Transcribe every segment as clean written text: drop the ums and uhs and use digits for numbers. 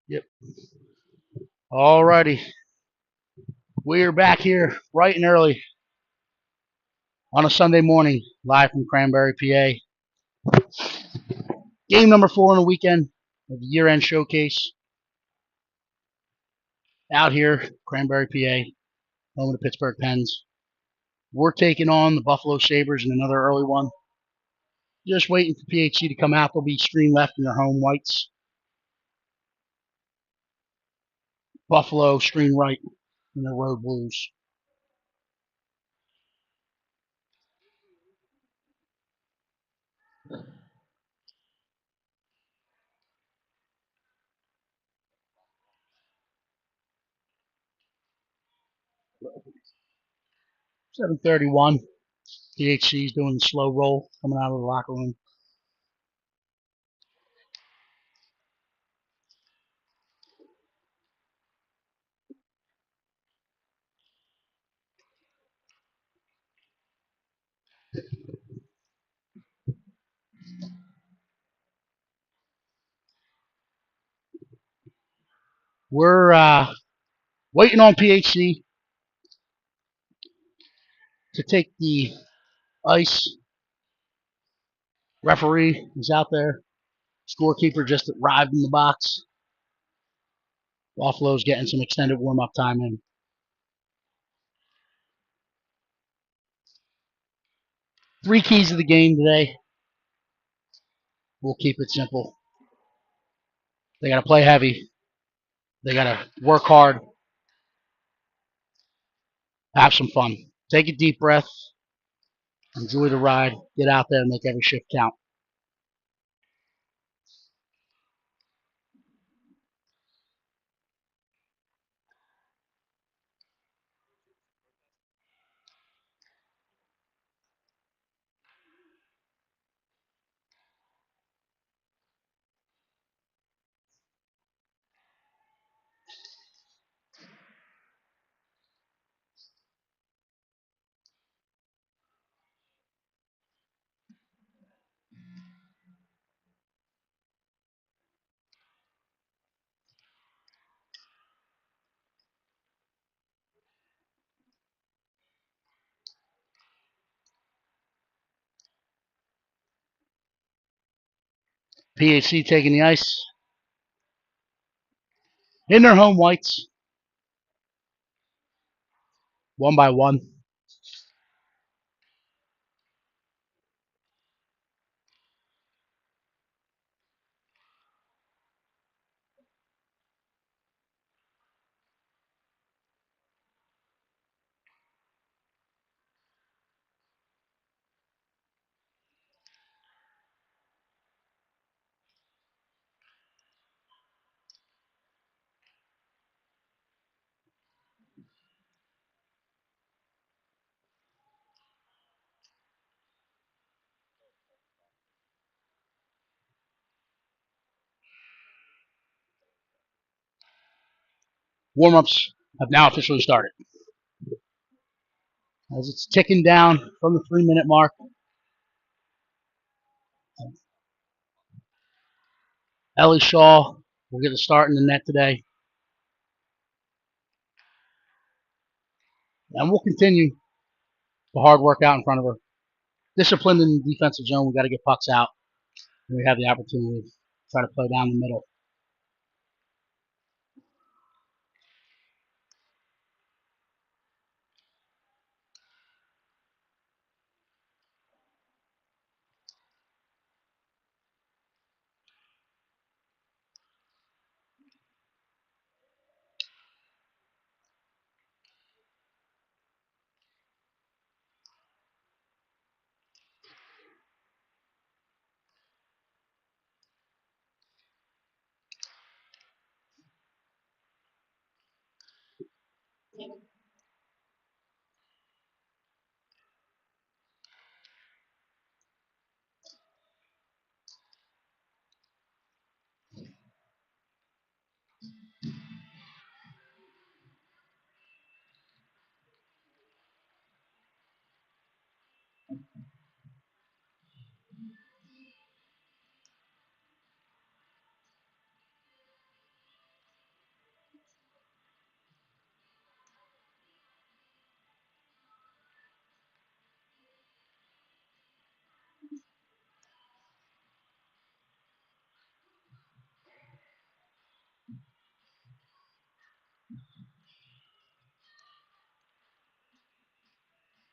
Yep. Alrighty. We are back here bright and early on a Sunday morning, live from Cranberry, PA. Game number 4 on the weekend of the year-end showcase. Out here, Cranberry, PA, home of the Pittsburgh Pens. We're taking on the Buffalo Sabers in another early one. Just waiting for PHC to come out. They'll be screen left in their home whites. Buffalo screen right in their road blues. 7:31. PHC's doing the slow roll coming out of the locker room. We're waiting on PHC to take the ice. Referee is out there. Scorekeeper just arrived in the box. Buffalo's getting some extended warm-up time in. Three keys to the game today. We'll keep it simple. They got to play heavy. They got to work hard. Have some fun. Take a deep breath. Enjoy the ride. Get out there and make every shift count. PHC taking the ice in their home whites, one by one. Warm-ups have now officially started. As it's ticking down from the 3-minute mark, Ellie Shaw will get a start in the net today. And we'll continue the hard work out in front of her. Disciplined in the defensive zone, we got to get pucks out. And we have the opportunity to try to play down the middle.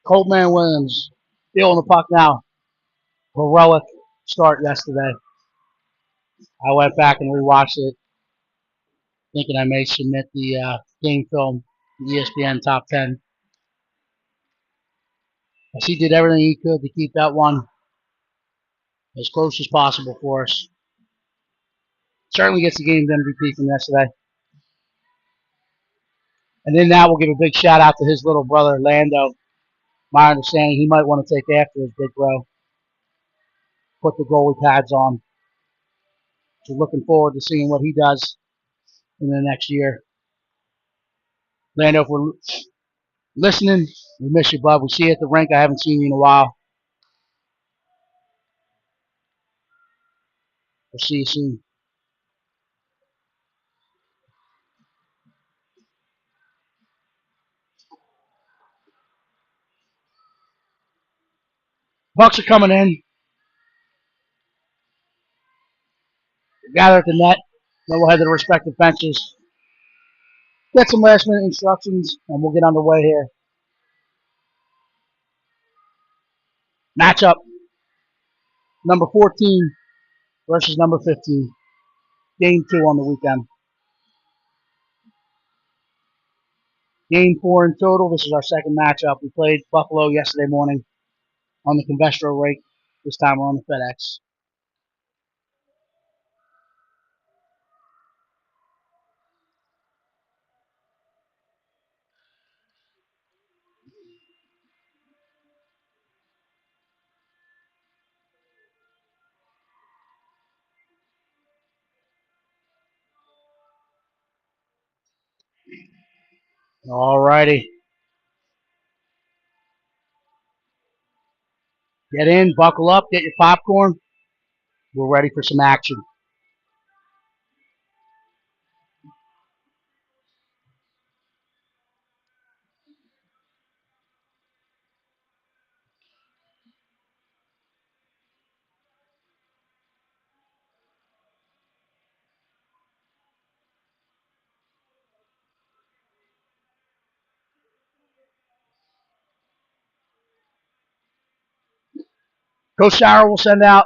Coltman Williams stealing the puck now. Heroic start yesterday. I went back and rewatched it, thinking I may submit the game film to ESPN Top 10. As he did everything he could to keep that one as close as possible for us. Certainly gets the game's MVP from yesterday. And then now we'll give a big shout out to his little brother, Lando. My understanding, he might want to take after his big bro. Put the goalie pads on. So looking forward to seeing what he does in the next year. Lando, if we're listening, we miss you, bud. We see you at the rink. I haven't seen you in a while. We'll see you soon. Pucks are coming in. Gather at the net. Then we'll head to the respective benches. Get some last minute instructions, and we'll get underway here. Matchup number 14 versus number 15. Game 2 on the weekend. Game 4 in total. This is our second matchup. We played Buffalo yesterday morning on the Convestro rake. This time we're on the FedEx. Alrighty. Get in, buckle up, get your popcorn. We're ready for some action. Coach Sauer will send out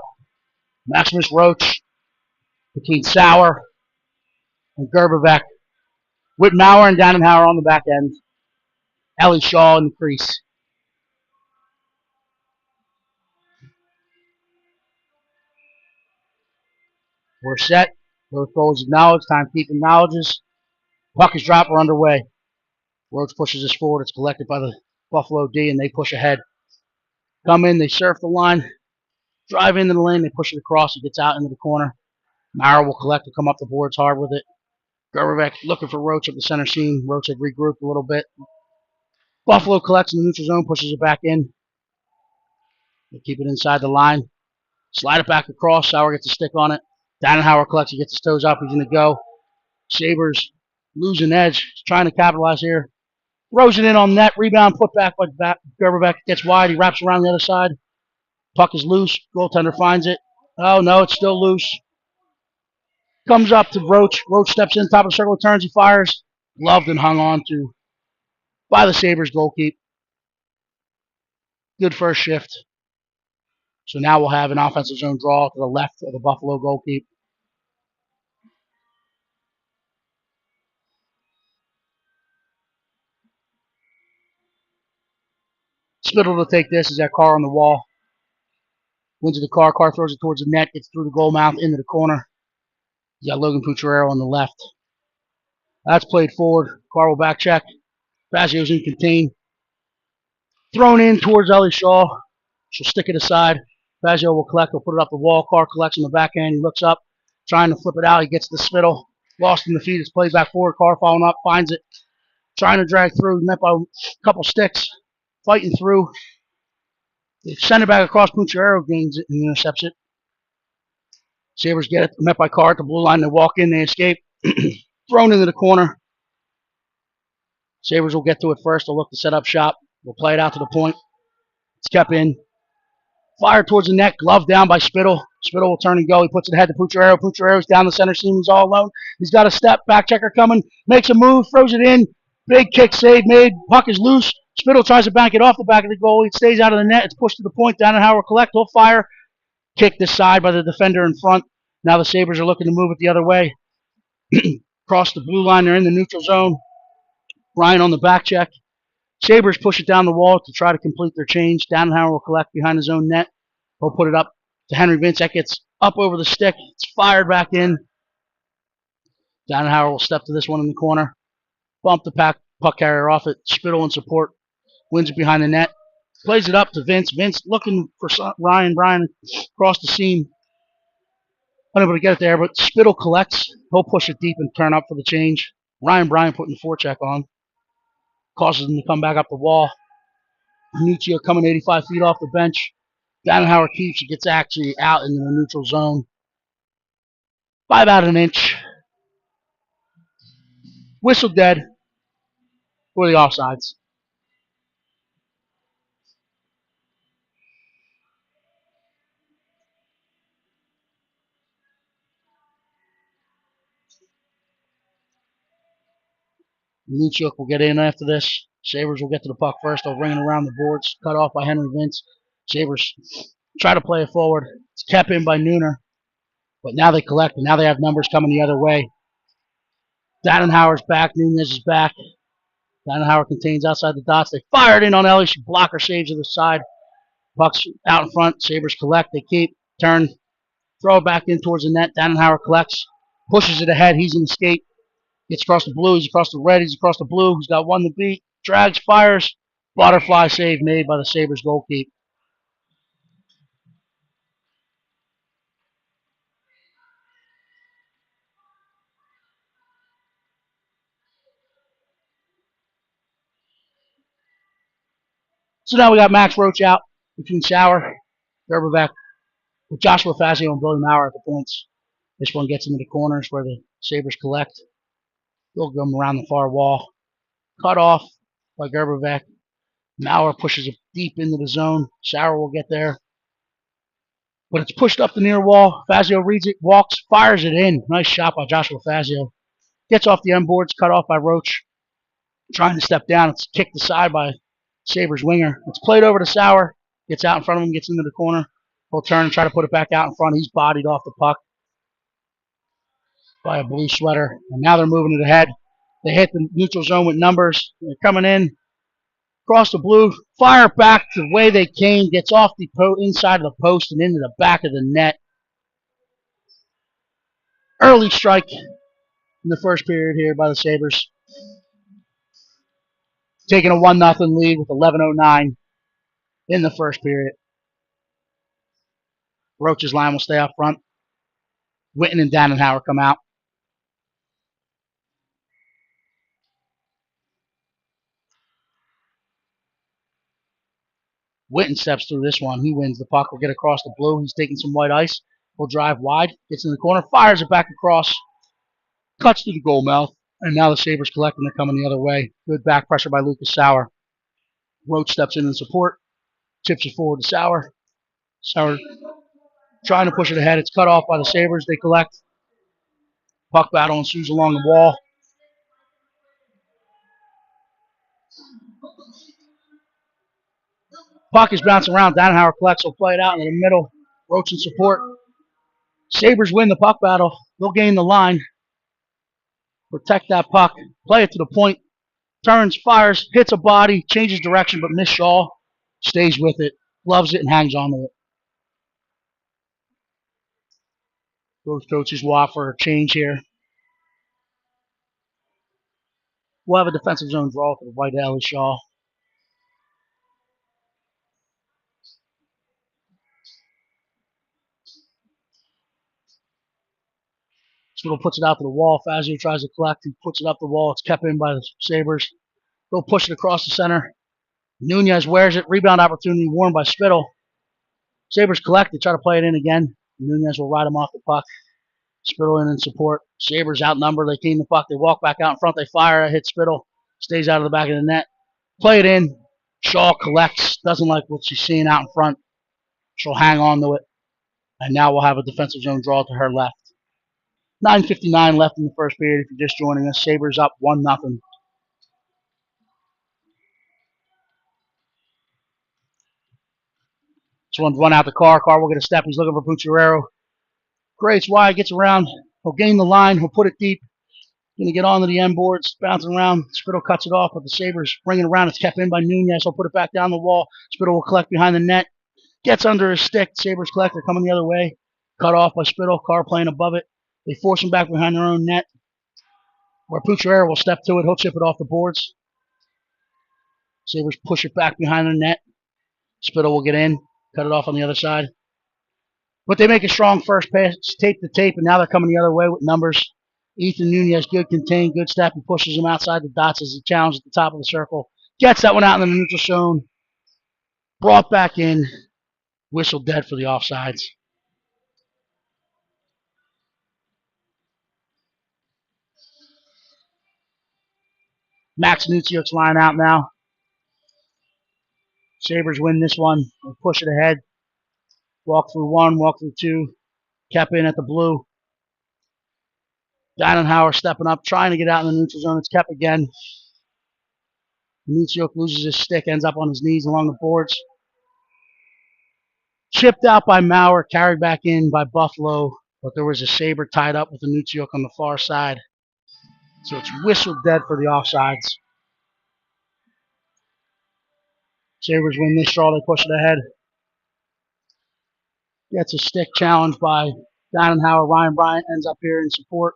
Maximus Roach between Sauer and Gerbevec, with Maurer and Dannenhauer on the back end. Ellie Shaw in the crease. We're set. Both goals acknowledged. Timekeeping acknowledges. Puck is dropped. We're underway. Roach pushes us forward. It's collected by the Buffalo D, and they push ahead. Come in. They surf the line. Drive into the lane. They push it across. It gets out into the corner. Maurer will collect. Will come up the boards hard with it. Gerbevec looking for Roach at the center seam. Roach had regrouped a little bit. Buffalo collects in the neutral zone. Pushes it back in. They keep it inside the line. Slide it back across. Sauer gets a stick on it. Dannenhauer collects. He gets his toes up. He's going to go. Sabers losing edge. He's trying to capitalize here. Throws it in on net. Rebound put back by Gerbevec. Gets wide. He wraps around the other side. Puck is loose. Goaltender finds it. Oh, no, it's still loose. Comes up to Roach. Roach steps in. Top of the circle. Turns. He fires. Loved and hung on to by the Sabres goalkeeper. Good first shift. So now we'll have an offensive zone draw to the left of the Buffalo goalkeeper. Spittle to take this. Is that car on the wall? Wins the car. Car throws it towards the net. Gets through the goal mouth into the corner. You got Logan Pucciarello on the left. That's played forward. Car will back check. Fazio's in contain. Thrown in towards Ellie Shaw. She'll stick it aside. Fazio will collect. He'll put it up the wall. Car collects on the back end. He looks up, trying to flip it out. He gets the Spittle. Lost in the feet. It's played back forward. Car following up. Finds it. Trying to drag through. Met by a couple sticks. Fighting through. They send it back across. Pucciarello gains it and intercepts it. Sabres get it. Met by Carr at the blue line. They walk in. They escape. Thrown into the corner. Sabres will get to it first. They'll look to set up shop. We'll play it out to the point. It's kept in. Fire towards the net. Glove down by Spittle. Spittle will turn and go. He puts it ahead to Pucciarello. Pucciarello's down the center seam. He's all alone. He's got a step. Back checker coming. Makes a move. Throws it in. Big kick save made. Puck is loose. Spittle tries to bank it off the back of the goalie. It stays out of the net. It's pushed to the point. Down and Howard collect. He'll fire. Kicked aside by the defender in front. Now the Sabres are looking to move it the other way. Cross the blue line. They're in the neutral zone. Ryan on the back check. Sabres push it down the wall to try to complete their change. Down and Howard will collect behind his own net. He'll put it up to Henry Vince. That gets up over the stick. It's fired back in. Down and Howard will step to this one in the corner. Bump the puck carrier off it. Spittle in support. Wins it behind the net. Plays it up to Vince. Vince looking for Ryan. Brian across the seam. Unable to get it there, but Spittle collects. He'll push it deep and turn up for the change. Ryan Bryan putting the forecheck on. Causes him to come back up the wall. Nuccio coming 85 feet off the bench. Down and Howard keeps it. Gets actually out into the neutral zone by about an inch. Whistle dead for the offsides. Luchuk will get in after this. Sabres will get to the puck first. They'll ring it around the boards. Cut off by Henry Vince. Sabres try to play it forward. It's kept in by Nooner. But now they collect, and now they have numbers coming the other way. Howard's back. Nunez is back. Howard contains outside the dots. They fire it in on Ellie. She blocker saves to the side. Puck's out in front. Sabres collect. They keep. Turn. Throw it back in towards the net. Howard collects. Pushes it ahead. He's in the skate. Gets across the blue. He's across the red. He's across the blue. He's got one to beat. Drags, fires. Butterfly save made by the Sabres goalkeeper. So now we got Max Roach out between Sauer, Gerberbeck, with Joshua Fazio and Billy Maurer at the points. This one gets into the corners where the Sabres collect. They'll go around the far wall. Cut off by Gerberbeck. Maurer pushes it deep into the zone. Sauer will get there. But it's pushed up the near wall. Fazio reads it, walks, fires it in. Nice shot by Joshua Fazio. Gets off the end boards, cut off by Roach. Trying to step down. It's kicked aside by Sabres winger. It's played over to Sauer. Gets out in front of him, gets into the corner. He'll turn and try to put it back out in front. He's bodied off the puck by a blue sweater. And now they're moving it ahead. They hit the neutral zone with numbers. They're coming in. Across the blue. Fire back the way they came. Gets off the inside of the post and into the back of the net. Early strike in the first period here by the Sabres. Taking a 1-0 lead with 11:09 in the first period. Roach's line will stay up front. Witten and Dannenhauer come out. Witten steps through this one. He wins the puck. Will get across the blue. He's taking some white ice. Will drive wide. Gets in the corner. Fires it back across. Cuts to the goal mouth. And now the Sabres collect and they're coming the other way. Good back pressure by Lucas Sauer. Roach steps in support. Tips it forward to Sauer. Sauer trying to push it ahead. It's cut off by the Sabres. They collect. Puck battle ensues along the wall. Puck is bouncing around. Dannenhauer collects. Will play it out in the middle. Roach in support. Sabres win the puck battle. They'll gain the line. Protect that puck. Play it to the point. Turns, fires, hits a body, changes direction, but Miss Shaw stays with it, loves it, and hangs on to it. Both coaches will offer a change here. We'll have a defensive zone draw for the right Ellie Shaw. Spittle puts it out to the wall. Fazio tries to collect. He puts it up the wall. It's kept in by the Sabres. They'll push it across the center. Nunez wears it. Rebound opportunity warned by Spittle. Sabres collect. They try to play it in again. Nunez will ride him off the puck. Spittle in support. Sabres outnumbered. They gain the puck. They walk back out in front. They fire. It hits Spittle. Stays out of the back of the net. Play it in. Shaw collects. Doesn't like what she's seeing out in front. She'll hang on to it. And now we'll have a defensive zone draw to her left. 9:59 left in the first period if you're just joining us. Sabres up 1-0. This one's run out the car. Car will get a step. He's looking for Pucciarero. Creates wide, gets around. He'll gain the line. He'll put it deep. Going to get onto the end boards, bouncing around. Spittle cuts it off, but the Sabers bring it around. It's kept in by Nunez. He'll put it back down the wall. Spittle will collect behind the net. Gets under his stick. Sabers collect. They're coming the other way. Cut off by Spittle. Car playing above it. They force him back behind their own net. Where Pucciarero will step to it. He'll chip it off the boards. Sabers push it back behind the net. Spittle will get in. Cut it off on the other side. But they make a strong first pass, tape to tape, and now they're coming the other way with numbers. Ethan Nunez, good contain, good step. He pushes him outside the dots as he challenges at the top of the circle. Gets that one out in the neutral zone. Brought back in. Whistle dead for the offsides. Max Nuziok's line out now. Sabres win this one. They push it ahead. Walk through one, walk through two. Kept in at the blue. Deinenhauer stepping up, trying to get out in the neutral zone. It's kept again. Nuziok loses his stick, ends up on his knees along the boards. Chipped out by Maurer, carried back in by Buffalo, but there was a Saber tied up with the Nuziok on the far side. So it's whistled dead for the offsides. Sabres win this draw, they push it ahead. Gets a stick challenged by Deinenhauer. Ryan Bryant ends up here in support.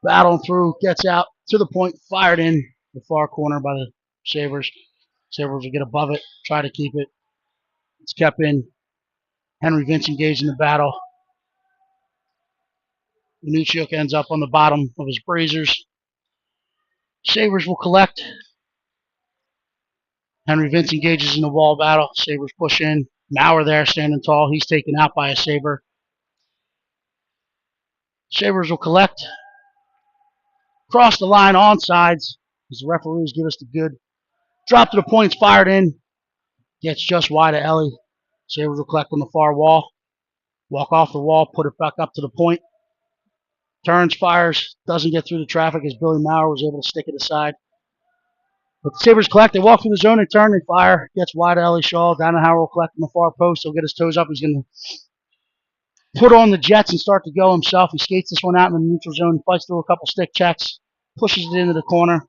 Battling through, gets out to the point, fired in the far corner by the Sabres. Sabres will get above it, try to keep it. It's kept in. Henry Vince engaged in the battle. Nuziok ends up on the bottom of his braziers. Sabres will collect. Henry Vince engages in the wall battle. Sabres push in. Maurer there standing tall. He's taken out by a Saber. Sabres will collect. Cross the line on sides as the referees give us the good. Drop to the points, fired in. Gets just wide of Ellie. Sabres will collect on the far wall. Walk off the wall, put it back up to the point. Turns, fires, doesn't get through the traffic as Billy Maurer was able to stick it aside. But the Sabres collect. They walk through the zone, they turn, they fire. Gets wide of Ellie Shaw. Deinenhauer will collect on the far post. He'll get his toes up. He's going to put on the Jets and start to go himself. He skates this one out in the neutral zone, fights through a couple stick checks, pushes it into the corner.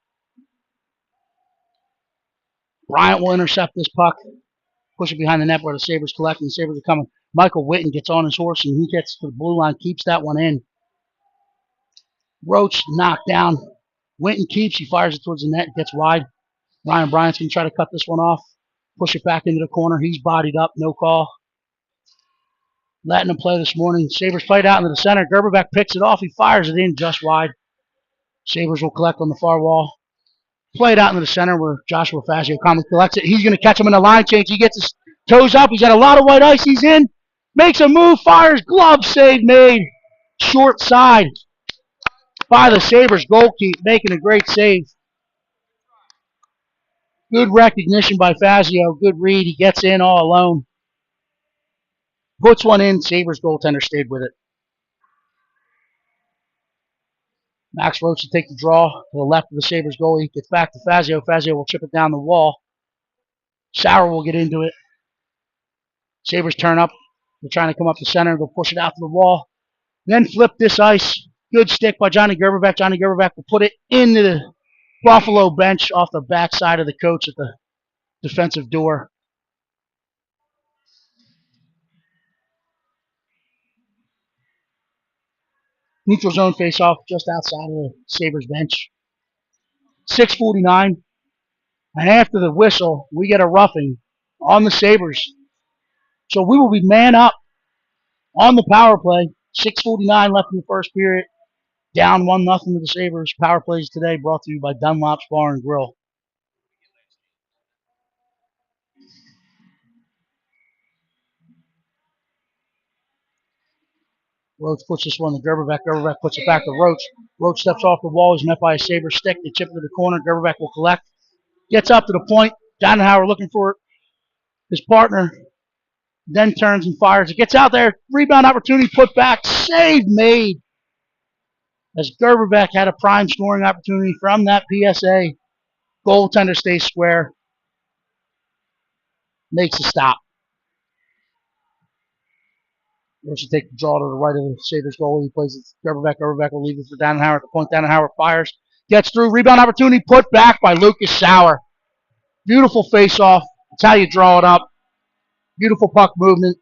Bryant will intercept this puck, push it behind the net where the Sabres collect, and the Sabres are coming. Michael Witten gets on his horse, and he gets to the blue line, keeps that one in. Roach knocked down. Witten keeps, he fires it towards the net, gets wide. Ryan Bryant's going to try to cut this one off, push it back into the corner. He's bodied up, no call. Letting him play this morning. Sabres played out into the center. Gerberbeck picks it off. He fires it in just wide. Sabres will collect on the far wall. Played out into the center where Joshua Fazio calmly collects it. He's going to catch him in the line change. He gets his toes up. He's got a lot of white ice. He's in. Makes a move. Fires. Glove save made. Short side by the Sabres goalkeeper. Making a great save. Good recognition by Fazio. Good read. He gets in all alone. Puts one in. Sabres goaltender stayed with it. Max Roach to take the draw to the left of the Sabres goalie. Gets back to Fazio. Fazio will chip it down the wall. Sauer will get into it. Sabres turn up. They're trying to come up the center. They'll push it out to the wall. Then flip this ice. Good stick by Johnny Gerberbeck. Johnny Gerberbeck will put it into the Buffalo bench off the backside of the coach at the defensive door. Neutral zone face-off just outside of the Sabres bench. 6:49. And after the whistle, we get a roughing on the Sabres. So we will be man up on the power play. 6:49 left in the first period. Down 1-0 to the Sabres. Power plays today brought to you by Dunlop's Bar and Grill. Roach puts this one to Gerberbeck. Gerberbeck puts it back to Roach. Roach steps off the wall. He's met by a Sabres stick. They chip it to the corner. Gerberbeck will collect. Gets up to the point. Deinenhauer looking for his partner. Then turns and fires. It gets out there. Rebound opportunity put back. Save made. As Gerberbeck had a prime scoring opportunity from that PSA. Goaltender stays square. Makes a stop. Roach will take the draw to the right of the Sabers goalie. He plays it to Gerberbeck. Gerberbeck will leave it for Dannenhauer at the point. Dannenhauer fires. Gets through. Rebound opportunity. Put back by Lucas Sauer. Beautiful face-off. That's how you draw it up. Beautiful puck movement.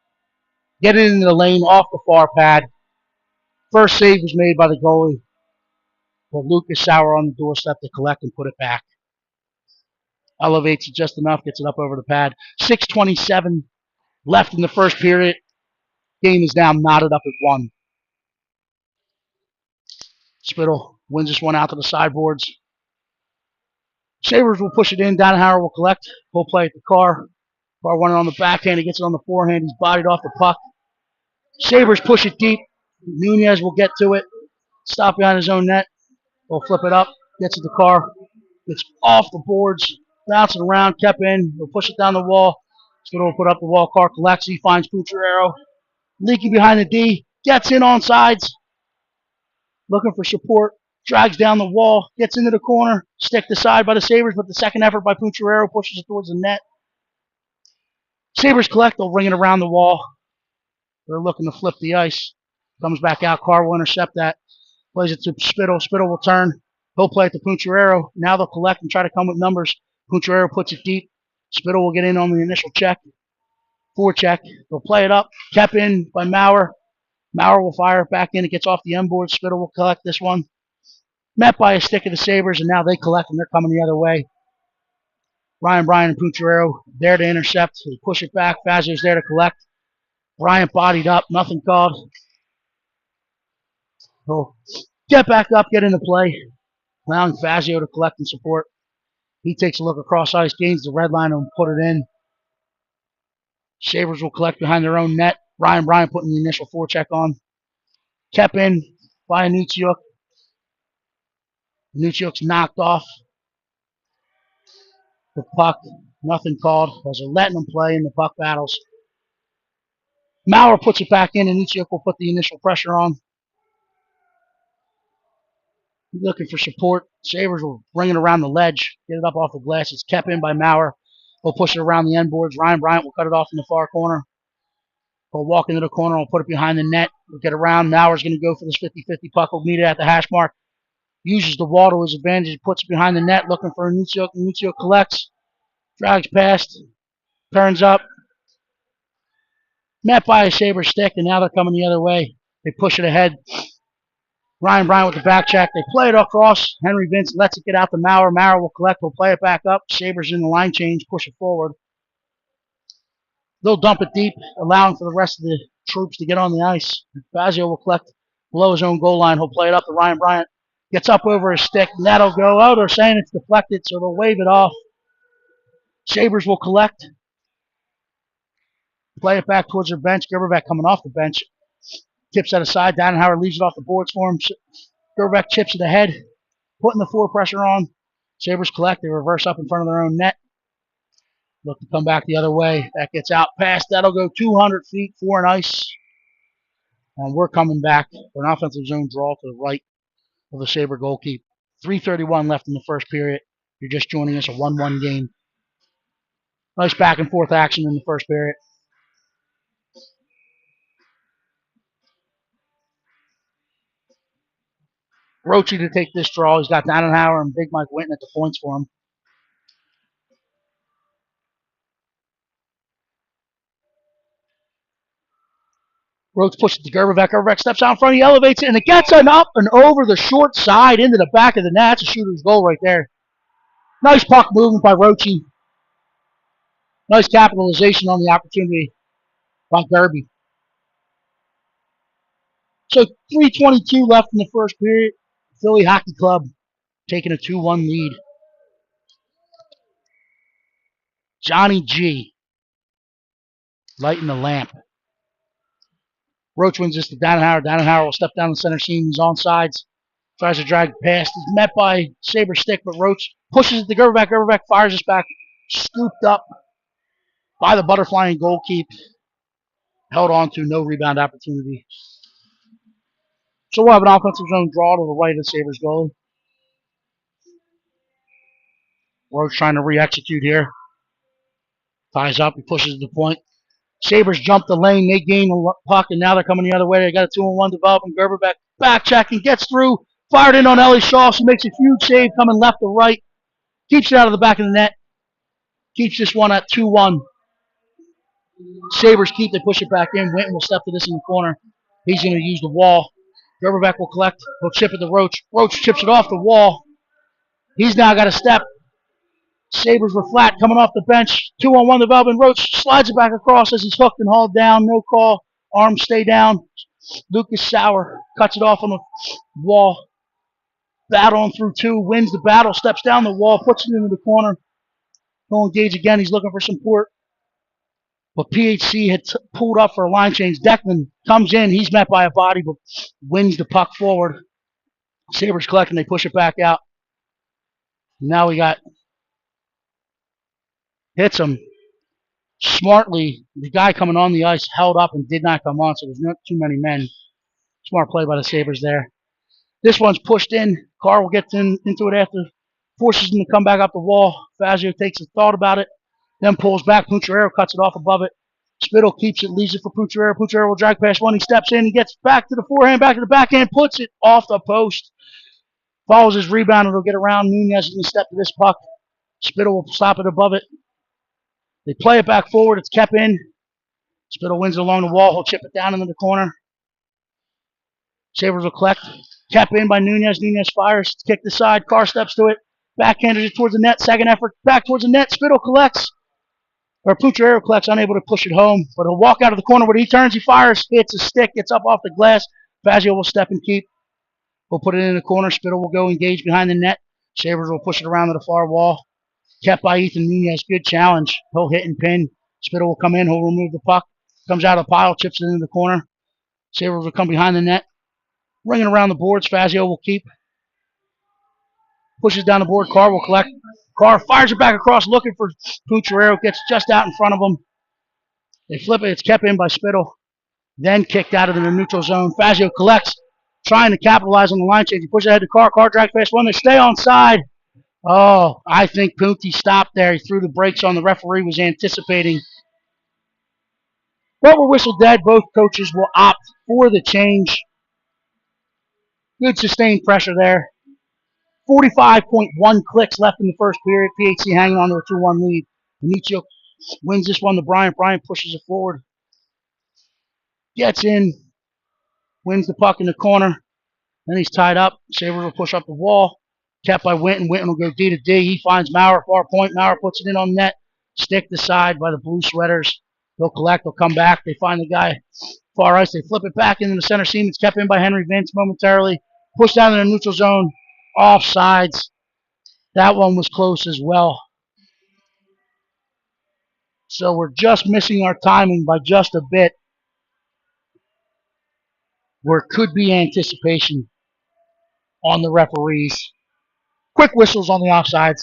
Get it into the lane off the far pad. First save was made by the goalie. But Lucas Sauer on the doorstep to collect and put it back. Elevates it just enough. Gets it up over the pad. 6:27 left in the first period. Game is now knotted up at 1. Spittle wins this one out to the sideboards. Sabers will push it in. Dannenhauer will collect. He'll play at the car. Car running on the backhand. He gets it on the forehand. He's bodied off the puck. Sabers push it deep. Nunez will get to it. Stop behind his own net. He'll flip it up. Gets to the car. Gets off the boards. Bouncing around. Kept in. He'll push it down the wall. Spittle will put up the wall. Car collects. He finds Pucciarero. Leaking behind the D. Gets in on sides. Looking for support. Drags down the wall. Gets into the corner. Stick aside by the Sabers, but the second effort by Pucciarero pushes it towards the net. Sabers collect. They'll ring it around the wall. They're looking to flip the ice. Comes back out. Carr will intercept that. Plays it to Spittle. Spittle will turn. He'll play it to Pucciarero. Now they'll collect and try to come with numbers. Pucciarero puts it deep. Spittle will get in on the initial check. Forecheck. They'll play it up. Kept in by Maurer. Maurer will fire it back in. It gets off the end board. Spittle will collect this one. Met by a stick of the Sabers, and now they collect, and they're coming the other way. Ryan Bryant and Pucciarero there to intercept. They push it back. Fazio's there to collect. Bryant bodied up. Nothing called. He'll get back up, get into play. Allowing Fazio to collect and support. He takes a look across ice, gains the red line, and put it in. Sabers will collect behind their own net. Ryan Bryant putting the initial forecheck on. Kept in by Anutyuk. Anutyuk's knocked off the puck. Nothing called as they're letting them play in the puck battles. Maurer puts it back in, and Anutyuk will put the initial pressure on. Looking for support. Sabers will bring it around the ledge, get it up off the glass. It's kept in by Maurer. He'll push it around the end boards. Ryan Bryant will cut it off in the far corner. He'll walk into the corner. He'll put it behind the net. We'll get around. Maurer's going to go for this 50-50 puck. He'll meet it at the hash mark. Uses the wall to his advantage. Puts it behind the net, looking for Anutyuk. Anutyuk collects. Drags past. Turns up. Met by a Saber stick, and now they're coming the other way. They push it ahead. Ryan Bryant with the back check. They play it across. Henry Vince lets it get out to Maurer. Maurer will collect. He'll play it back up. Sabers in the line change. Push it forward. They'll dump it deep, allowing for the rest of the troops to get on the ice. Fazio will collect below his own goal line. He'll play it up to Ryan Bryant. Gets up over his stick, and that'll go. Oh, they're saying it's deflected, so they'll wave it off. Sabers will collect. Play it back towards their bench. Gerberbeck coming off the bench. Tips that aside. Dannenhauer leaves it off the boards for him. Gerberbeck chips it ahead, putting the floor pressure on. Sabers collect. They reverse up in front of their own net. Look to come back the other way. That gets out past. That'll go 200 feet, 4 and ice. And we're coming back for an offensive zone draw to the right of the Saber goalkeeper. 3:31 left in the first period. You're just joining us, a 1-1 game. Nice back and forth action in the first period. Roachy to take this draw. He's got Dannenhauer and Big Mike Winton at the points for him. Roach pushes to Gerberbeck. Gerberbeck steps out in front. He elevates it, and it gets an up and over the short side into the back of the net. That's a shooter's goal right there. Nice puck movement by Roachy. Nice capitalization on the opportunity by Gerby. So 3:22 left in the first period. Philly Hockey Club taking a 2-1 lead. Johnny G lighting the lamp. Roach wins this to Dannenhauer. Dannenhauer will step down the center seam. He's on sides. Tries to drag past. He's met by Saber stick, but Roach pushes it to Gerberbeck. Gerberbeck fires us back. Scooped up by the butterfly and goalkeep. Held on to, no rebound opportunity. So we'll have an offensive zone draw to the right of Sabres goalie. Roach trying to re-execute here. Ties up. He pushes to the point. Sabers jumped the lane. They gain the puck, and now they're coming the other way. They got a 2-on-1 development. Gerber back checking, gets through, fired in on Ellie Shaw. She makes a huge save coming left to right. Keeps it out of the back of the net. Keeps this one at 2-1. Sabers keep. They push it back in. Winton will step to this in the corner. He's going to use the wall. Gerberbeck will collect. He'll chip it to Roach. Roach chips it off the wall. He's now got a step. Sabers were flat coming off the bench. 2-on-1 development. Roach slides it back across as he's hooked and hauled down. No call. Arms stay down. Lucas Sauer cuts it off on the wall. Battling through two. Wins the battle. Steps down the wall. Puts it into the corner. He'll engage again. He's looking for support. But PHC had pulled up for a line change. Deckman comes in. He's met by a body, but wins the puck forward. Sabres collect, and they push it back out. Now we got hits him smartly. The guy coming on the ice held up and did not come on, so there's not too many men. Smart play by the Sabres there. This one's pushed in. Carr will get into it after. Forces him to come back up the wall. Fazio takes a thought about it. Then pulls back. Pucciarello cuts it off above it. Spittle keeps it, leaves it for Pucciarello. Pucciarello will drag past one. He steps in. He gets back to the forehand, back to the backhand, puts it off the post. Follows his rebound, and it'll get around. Nunez is going to step to this puck. Spittle will stop it above it. They play it back forward. It's kept in. Spittle wins it along the wall. He'll chip it down into the corner. Sabres will collect. Kept in by Nunez. Nunez fires. Kick the side. Carr steps to it. Backhanded it towards the net. Second effort. Back towards the net. Spittle collects. Or Pucciarello collects, unable to push it home. But he'll walk out of the corner. When he turns, he fires. Hits a stick. Gets up off the glass. Fazio will step and keep. We'll put it in the corner. Spittle will go engage behind the net. Sabres will push it around to the far wall. Kept by Ethan Nunez. Good challenge. He'll hit and pin. Spittle will come in. He'll remove the puck. Comes out of the pile. Chips it into the corner. Sabres will come behind the net. Ringing around the boards. Fazio will keep. Pushes down the board. Carr will collect. Carr fires it back across looking for Pucciarello. Gets just out in front of him. They flip it. It's kept in by Spittle. Then kicked out of the neutral zone. Fazio collects. Trying to capitalize on the line change. He pushes ahead to Carr. Carr drag past one. They stay on side. Oh, I think Punty stopped there. He threw the brakes on. The referee was anticipating. But we're whistle dead. Both coaches will opt for the change. Good sustained pressure there. 45.1 clicks left in the first period. PHC hanging on to a 2-1 lead. Anichio wins this one to Bryant. Bryant pushes it forward. Gets in. Wins the puck in the corner. Then he's tied up. Sabres will push up the wall. Kept by Winton. Winton will go D to D. He finds Maurer, far point. Maurer puts it in on net. Stick to side by the blue sweaters. They'll collect. They'll come back. They find the guy far ice. They flip it back into the center seam. It's kept in by Henry Vince momentarily. Pushed down in the neutral zone. Offsides. That one was close as well. So we're just missing our timing by just a bit. Where could be anticipation on the referees. Quick whistles on the offsides.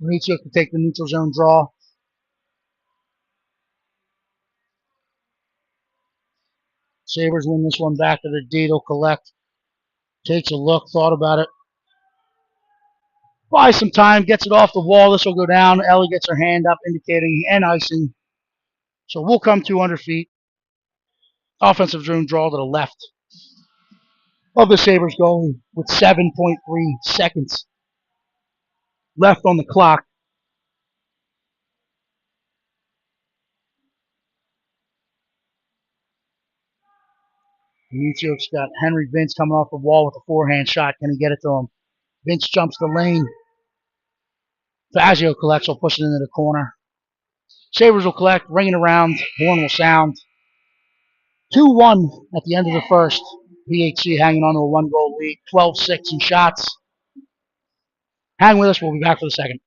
Mauricio can take the neutral zone draw. Sabres win this one back to the D. They'll collect. Takes a look, thought about it. Buys some time, gets it off the wall. This will go down. Ellie gets her hand up, indicating and icing. So we'll come 200 feet. Offensive zone draw to the left of the Sabres goalie with 7.3 seconds left on the clock. Mauricio's got Henry Vince coming off the wall with a forehand shot. Can he get it to him? Vince jumps the lane. Fazio collects. Will push it into the corner. Sabres will collect. Ringing around. Horn will sound. 2-1 at the end of the first. PHC hanging on to a 1-goal lead. 12-6 in shots. Hang with us. We'll be back for the second.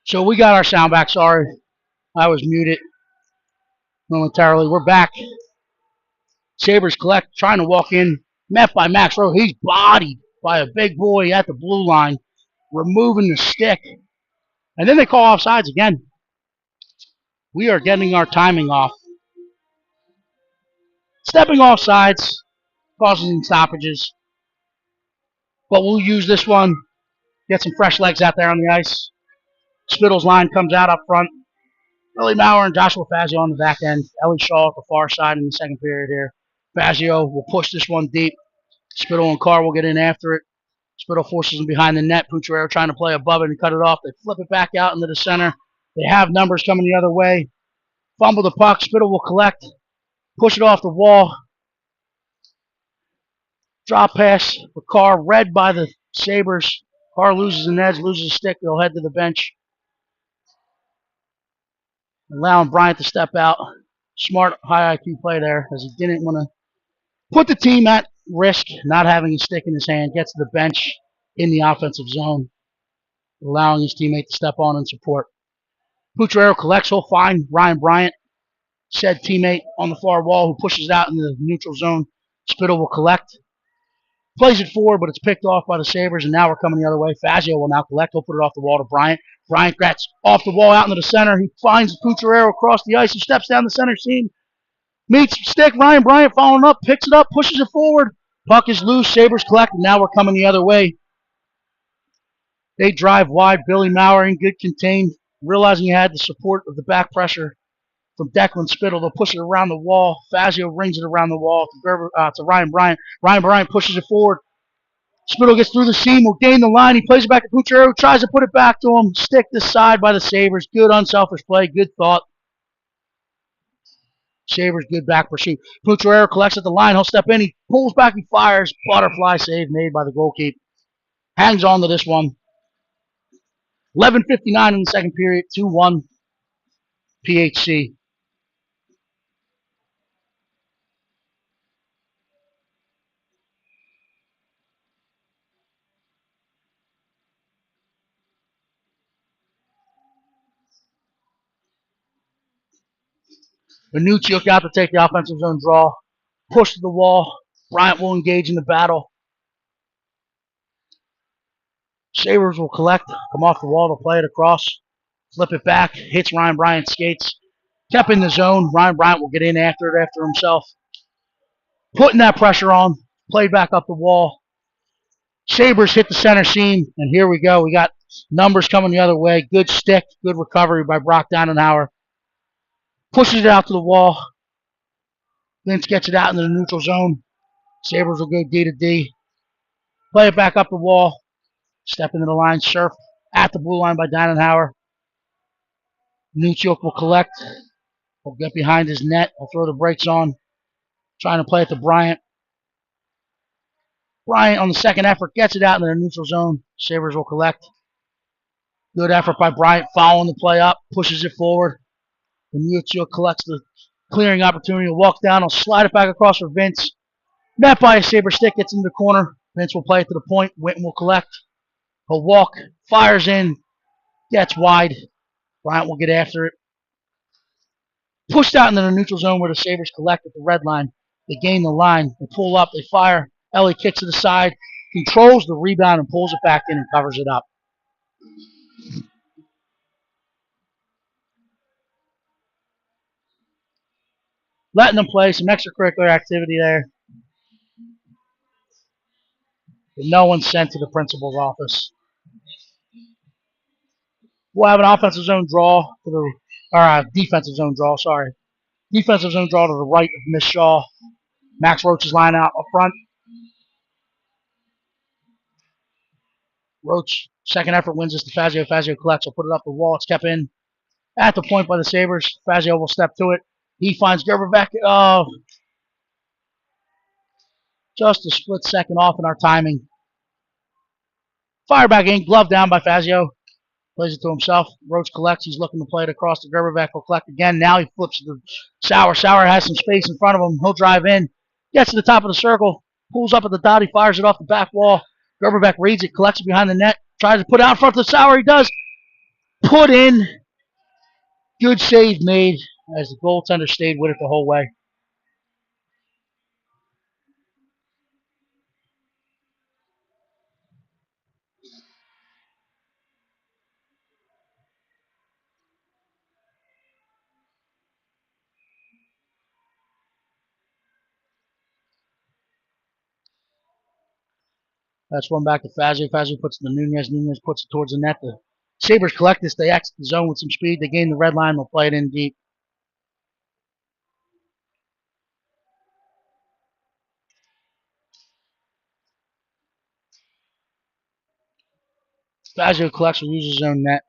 So we got our sound back. Sorry, I was muted momentarily. We're back. Sabers collect, trying to walk in, met by Max Rowe. He's bodied by a big boy at the blue line, removing the stick. And then they call offsides again. We are getting our timing off. Stepping off sides, causing stoppages. But we'll use this one, get some fresh legs out there on the ice. Spittle's line comes out up front. Billy Maurer and Joshua Fazio on the back end. Ellie Shaw at the far side in the second period here. Fazio will push this one deep. Spittle and Carr will get in after it. Spittle forces him behind the net. Pucciarello trying to play above it and cut it off. They flip it back out into the center. They have numbers coming the other way. Fumble the puck. Spittle will collect. Push it off the wall. Drop pass for Carr. Read by the Sabers. Carr loses an edge, loses a stick. They'll head to the bench. Allowing Bryant to step out. Smart, high IQ play there as he didn't want to put the team at risk, not having a stick in his hand. Gets to the bench in the offensive zone, allowing his teammate to step on and support. Pucciarello collects. He'll find Ryan Bryant, said teammate on the far wall, who pushes it out into the neutral zone. Spittle will collect. Plays it forward, but it's picked off by the Sabers, and now we're coming the other way. Fazio will now collect. He'll put it off the wall to Bryant. Bryant gets off the wall out into the center. He finds Pucciarello across the ice. He steps down the center seam. Meets stick. Ryan Bryant following up. Picks it up. Pushes it forward. Puck is loose. Sabers collect. And now we're coming the other way. They drive wide. Billy Maurer in good contain. Realizing he had the support of the back pressure from Declan Spittle. They'll push it around the wall. Fazio rings it around the wall to Ryan Bryant. Ryan Bryant pushes it forward. Spittle gets through the seam, will gain the line. He plays it back to Pucciarello, tries to put it back to him. Stick this side by the Sabers. Good unselfish play, good thought. Sabers, good back pursuit. Pucciarello collects at the line. He'll step in. He pulls back. He fires. Butterfly save made by the goalkeeper. Hangs on to this one. 11:59 in the second period. 2-1 PHC. Benucci look out to take the offensive zone draw. Push to the wall. Bryant will engage in the battle. Sabers will collect. Come off the wall to play it across. Flip it back. Hits Ryan Bryant's skates. Kept in the zone. Ryan Bryant will get in after it after himself. Putting that pressure on. Played back up the wall. Sabers hit the center seam. And here we go. We got numbers coming the other way. Good stick. Good recovery by Brock Dannenhauer. Pushes it out to the wall. Vince gets it out into the neutral zone. Sabers will go D to D. Play it back up the wall. Step into the line. Surf at the blue line by Dannenhauer. Nuchuk will collect. He'll get behind his net. He'll throw the brakes on. Trying to play it to Bryant. Bryant on the second effort gets it out into the neutral zone. Sabers will collect. Good effort by Bryant following the play up. Pushes it forward. Nuchuk collects the clearing opportunity. He'll walk down. He'll slide it back across for Vince. Met by a Saber stick. Gets into the corner. Vince will play it to the point. Winton will collect. He'll walk. Fires in. Gets wide. Bryant will get after it. Pushed out into the neutral zone where the Sabers collect at the red line. They gain the line. They pull up. They fire. Ellie kicks to the side. Controls the rebound and pulls it back in and covers it up. Letting them play. Some extracurricular activity there. But no one's sent to the principal's office. We'll have an offensive zone draw to the, or defensive zone draw, sorry. Defensive zone draw to the right of Miss Shaw. Max Roach's line out up front. Roach, second effort, wins this to Fazio. Fazio collects. He'll put it up the wall. It's kept in at the point by the Sabers. Fazio will step to it. He finds Gerberbeck. Oh, just a split second off in our timing. Fire back in. Glove down by Fazio. Plays it to himself. Roach collects. He's looking to play it across to Gerberbeck. He'll collect again. Now he flips to Sauer. Sauer has some space in front of him. He'll drive in. Gets to the top of the circle. Pulls up at the dot. He fires it off the back wall. Gerberbeck reads it. Collects it behind the net. Tries to put it out in front of Sauer. He does. Put in. Good save made as the goaltender stayed with it the whole way. That's one back to Fazio. Fazio puts it to Nunez. Nunez puts it towards the net. The Sabers collect this. They exit the zone with some speed. They gain the red line. They'll play it in deep. Fazio collects will use his own net.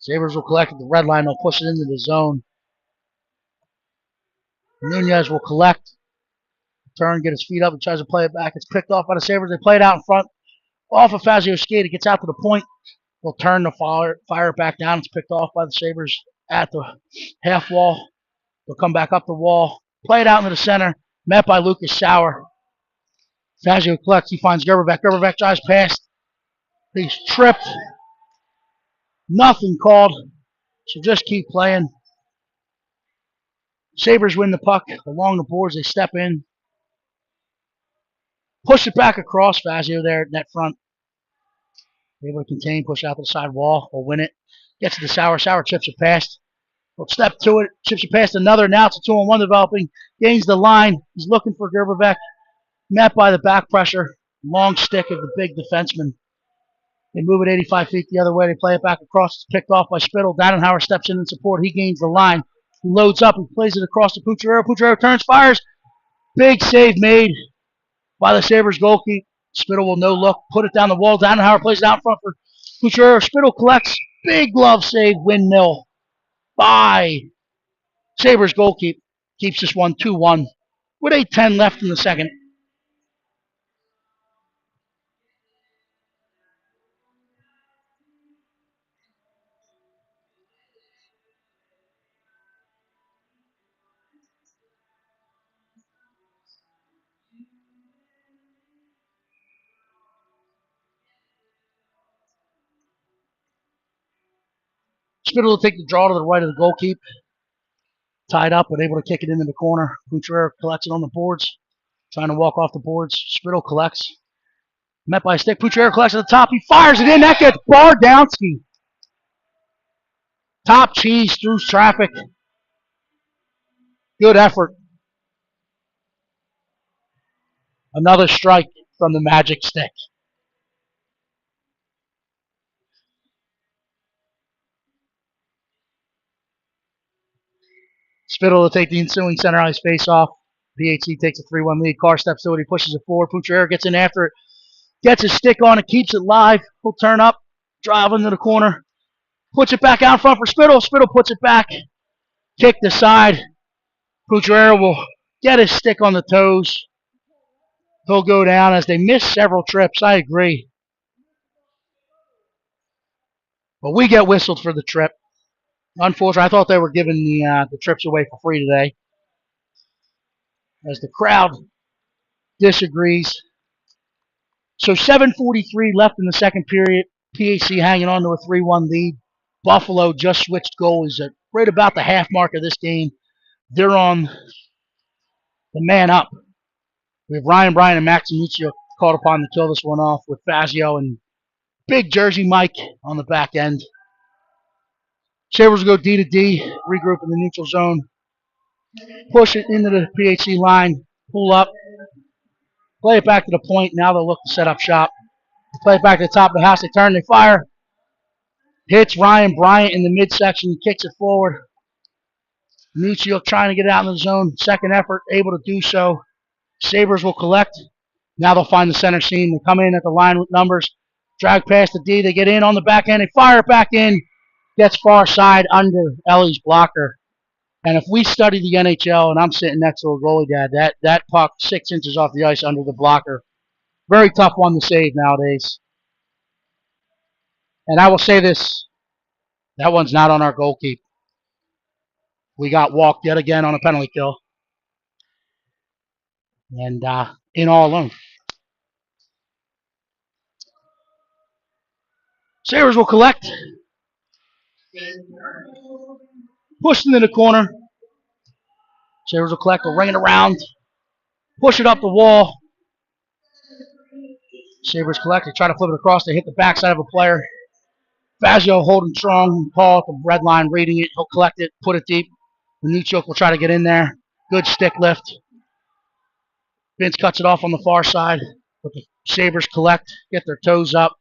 Sabers will collect at the red line. They'll push it into the zone. Nunez will collect. Turn, get his feet up, and tries to play it back. It's picked off by the Sabers. They play it out in front. Off of Fazio's skate. It gets out to the point. They'll turn the fire it back down. It's picked off by the Sabers at the half wall. They'll come back up the wall. Play it out into the center. Met by Lucas Sauer. Fazio collects. He finds Gerberbeck. Gerberbeck drives past. He's tripped. Nothing called. So just keep playing. Sabres win the puck along the boards. They step in. Push it back across. Fazio there at net front. Able to contain. Push out to the side wall. Will win it. Gets to the Sauer. Sauer chips it past. Will step to it. Chips it past another. Now it's a 2-on-1 developing. Gains the line. He's looking for Gerberbeck. Met by the back pressure. Long stick of the big defenseman. They move it 85 feet the other way. They play it back across. It's picked off by Spittle. Dannenhauer steps in support. He gains the line. He loads up and plays it across to Pucciarero. Pucciarero turns, fires. Big save made by the Sabres goalkeeper. Spittle will no look. Put it down the wall. Dannenhauer plays it out front for Pucciarero. Spittle collects. Big glove save. Windmill by Sabres goalkeeper. Keeps this one 2-1 with 8:10 left in the second. Spittle will take the draw to the right of the goalkeeper. Tied up, but able to kick it into the corner. Pucciarero collects it on the boards. Trying to walk off the boards. Spittle collects. Met by a stick. Pucciarero collects at the top. He fires it in. That gets Bardowski. Top cheese through traffic. Good effort. Another strike from the Magic Stick. Spittle will take the ensuing center ice face off. PHC takes a 3-1 lead. Carr steps to it. He pushes it forward. Pucciarero gets in after it. Gets his stick on it. Keeps it live. He'll turn up. Drive into the corner. Puts it back out front for Spittle. Spittle puts it back. Kicked aside. Pucciarero will get his stick on the toes. He'll go down as they miss several trips. I agree. But we get whistled for the trip. Unfortunately, I thought they were giving the trips away for free today. As the crowd disagrees. So 7:43 left in the second period. PHC hanging on to a 3-1 lead. Buffalo just switched goalies at right about the half mark of this game. They're on the man up. We have Ryan Bryan and Max Amicio called upon to kill this one off with Fazio and Big Jersey Mike on the back end. Sabres will go D to D, regroup in the neutral zone, push it into the PHC line, pull up, play it back to the point. Now they'll look to set up shop. Play it back to the top of the house. They turn, they fire. Hits Ryan Bryant in the midsection, kicks it forward. Amicio trying to get it out in the zone. Second effort, able to do so. Sabres will collect. Now they'll find the center seam. They come in at the line with numbers. Drag past the D. They get in on the back end. They fire it back in. Gets far side under Ellie's blocker. And if we study the NHL, and I'm sitting next to a goalie dad, that puck 6 inches off the ice under the blocker. Very tough one to save nowadays. And I will say this, that one's not on our goalkeeper. We got walked yet again on a penalty kill. And in all alone. Sabers will collect. Push it in the corner. Sabers will collect, will ring it around. Push it up the wall. Sabers collect, they try to flip it across. They hit the backside of a player. Fazio holding strong. Paul at the red line reading it. He'll collect it, put it deep. Nuchuk will try to get in there. Good stick lift. Vince cuts it off on the far side. But the Sabers collect, get their toes up.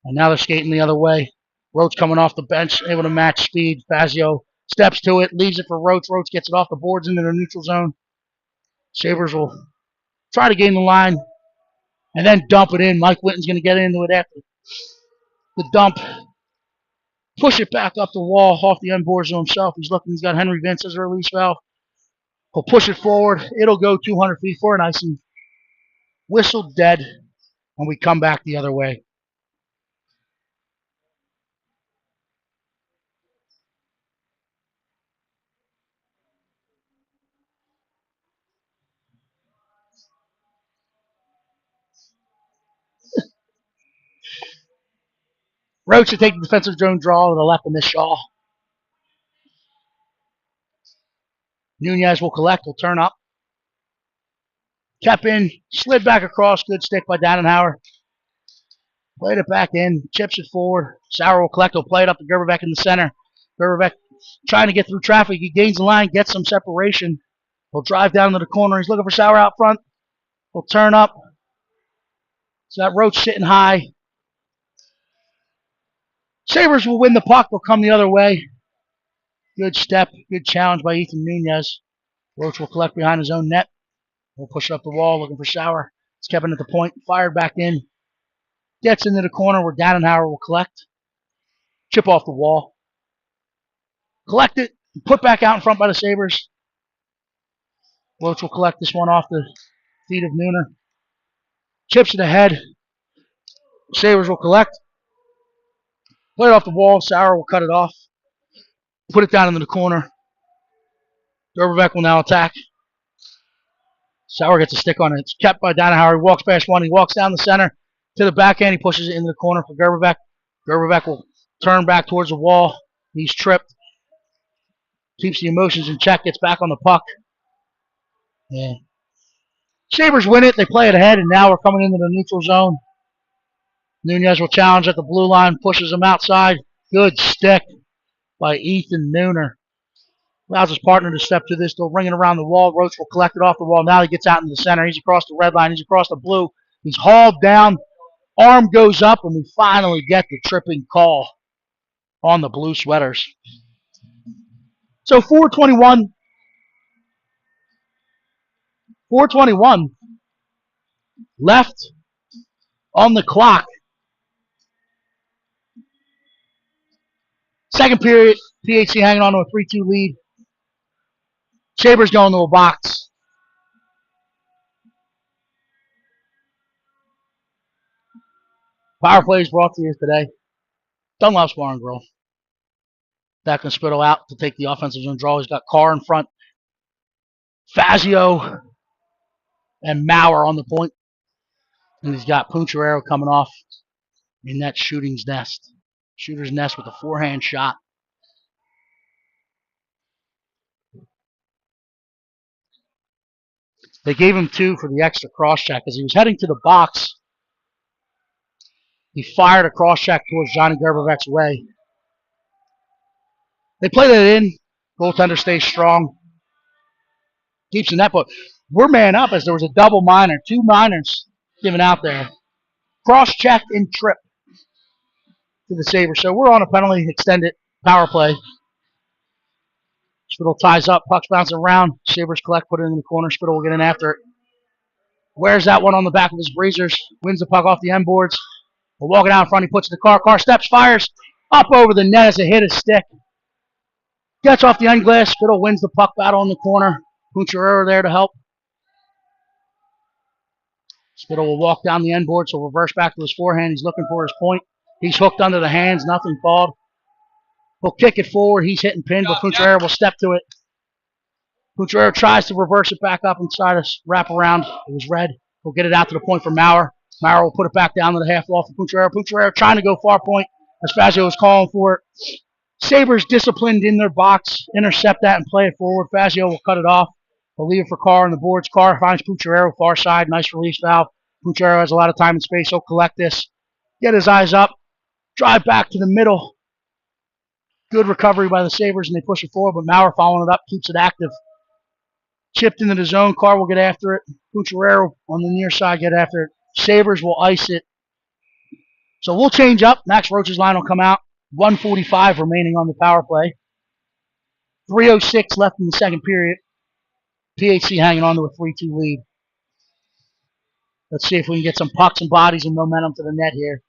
And now they're skating the other way. Roach coming off the bench, able to match speed. Fazio steps to it, leaves it for Roach. Roach gets it off the boards into the neutral zone. Sabers will try to gain the line and then dump it in. Mike Whitten's going to get into it after the dump. Push it back up the wall, off the end boards to himself. He's looking, he's got Henry Vince as a release valve. He'll push it forward. It'll go 200 feet for an icing. Whistle dead, and we come back the other way. Roach to take the defensive zone draw to the left of Miss Shaw. Nunez will collect, will turn up. Kept in, slid back across, good stick by Dannenhauer. Played it back in, chips it forward. Sauer will collect, will play it up to Gerberbeck in the center. Gerberbeck trying to get through traffic. He gains the line, gets some separation. He'll drive down to the corner. He's looking for Sauer out front. He'll turn up. So that Roach sitting high. Sabres will win the puck. They'll come the other way. Good step, good challenge by Ethan Nunez. Roach will collect behind his own net. We'll push it up the wall, looking for Sauer. It's Kevin at the point, fired back in. Gets into the corner where Dannenhauer will collect. Chip off the wall. Collect it, put back out in front by the Sabres. Roach will collect this one off the feet of Nooner. Chips it ahead. Sabres will collect. Play it off the wall. Sauer will cut it off. Put it down into the corner. Gerberbeck will now attack. Sauer gets a stick on it. It's kept by Dannenhauer. He walks past one. He walks down the center to the backhand. He pushes it into the corner for Gerberbeck. Gerberbeck will turn back towards the wall. He's tripped. Keeps the emotions in check. Gets back on the puck. Yeah. Sabres win it. They play it ahead, and now we're coming into the neutral zone. Nunez will challenge at the blue line. Pushes him outside. Good stick by Ethan Nooner. Allows his partner to step to this. They'll ring it around the wall. Roach will collect it off the wall. Now he gets out into the center. He's across the red line. He's across the blue. He's hauled down. Arm goes up, and we finally get the tripping call on the blue sweaters. So 4:21 left on the clock. Second period, PHC hanging on to a 3-2 lead. Sabres going to a box. Power play is brought to you today. Dunlop's Bar and Grill. Back and Spittle out to take the offensive zone draw. He's got Carr in front. Fazio and Maurer on the point. And he's got Puncherero coming off in that shooter's nest. Shooter's nest with a forehand shot. They gave him 2 for the extra cross check. As he was heading to the box, he fired a cross check towards Johnny Gerberbeck's way. They play that in. Goaltender stays strong. Keeps the net, but we're man up as there was a double minor. 2 minors given out there. Cross check and trip to the Sabres. So we're on a penalty extended power play. Spittle ties up. Puck's bouncing around. Sabres collect, put it in the corner. Spittle will get in after it. Wears that one on the back of his breezers. Wins the puck off the end boards. We're walking out in front. He puts it in the car. Carr steps, fires up over the net as it hit his stick. Gets off the end glass. Spittle wins the puck battle in the corner. Puncherero there to help. Spittle will walk down the end board, so reverse back to his forehand. He's looking for his point. He's hooked under the hands, nothing called. He'll kick it forward. He's hitting pin, but Contreras will step to it. Contreras tries to reverse it back up inside us, wrap around. It was red. He'll get it out to the point for Maurer. Maurer will put it back down to the half wall for Contreras. Contreras trying to go far point as Fazio was calling for it. Sabers disciplined in their box, intercept that and play it forward. Fazio will cut it off. He'll leave it for Carr on the boards. Carr finds Pucciarello far side. Nice release valve. Pucciarello has a lot of time and space. He'll collect this. Get his eyes up. Drive back to the middle. Good recovery by the Sabers, and they push it forward, but Maurer following it up, keeps it active. Chipped into the zone. Carr will get after it. Pucciarello on the near side get after it. Sabers will ice it. So we'll change up. Max Roach's line will come out. 1:45 remaining on the power play. 3:06 left in the second period. PHC hanging on to a 3-2 lead. Let's see if we can get some pucks and bodies and momentum to the net here.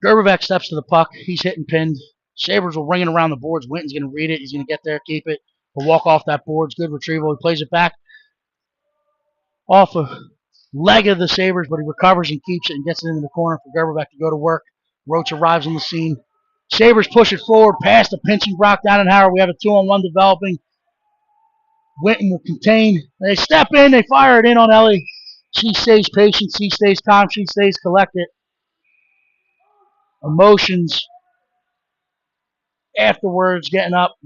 Gerberbeck steps to the puck. He's hitting pinned. Sabers will ring it around the boards. Winton's going to read it. He's going to get there, keep it. He'll walk off that boards. Good retrieval. He plays it back off a leg of the Sabers, but he recovers and keeps it and gets it into the corner for Gerberbeck to go to work. Roach arrives on the scene. Sabers push it forward past the pinching Brock Dannenhauer. We have a 2-on-1 developing. Winton will contain. They step in. They fire it in on Ellie. She stays patient. She stays calm. She stays collected. Emotions afterwards getting up.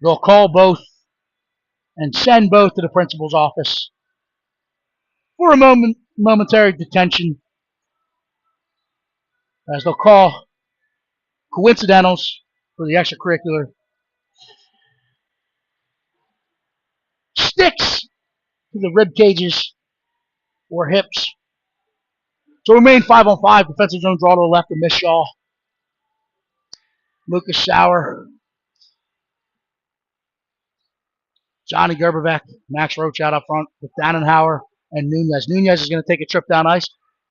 They'll call both and send both to the principal's office for a momentary detention, as they'll call coincidentals for the extracurricular. Sticks to the rib cages or hips. So remain 5-on-5. Defensive zone draw to the left of Miss Shaw. Lucas Sauer. Johnny Gerberbeck. Max Roach out up front with Dannenhauer and Nunez. Nunez is going to take a trip down ice.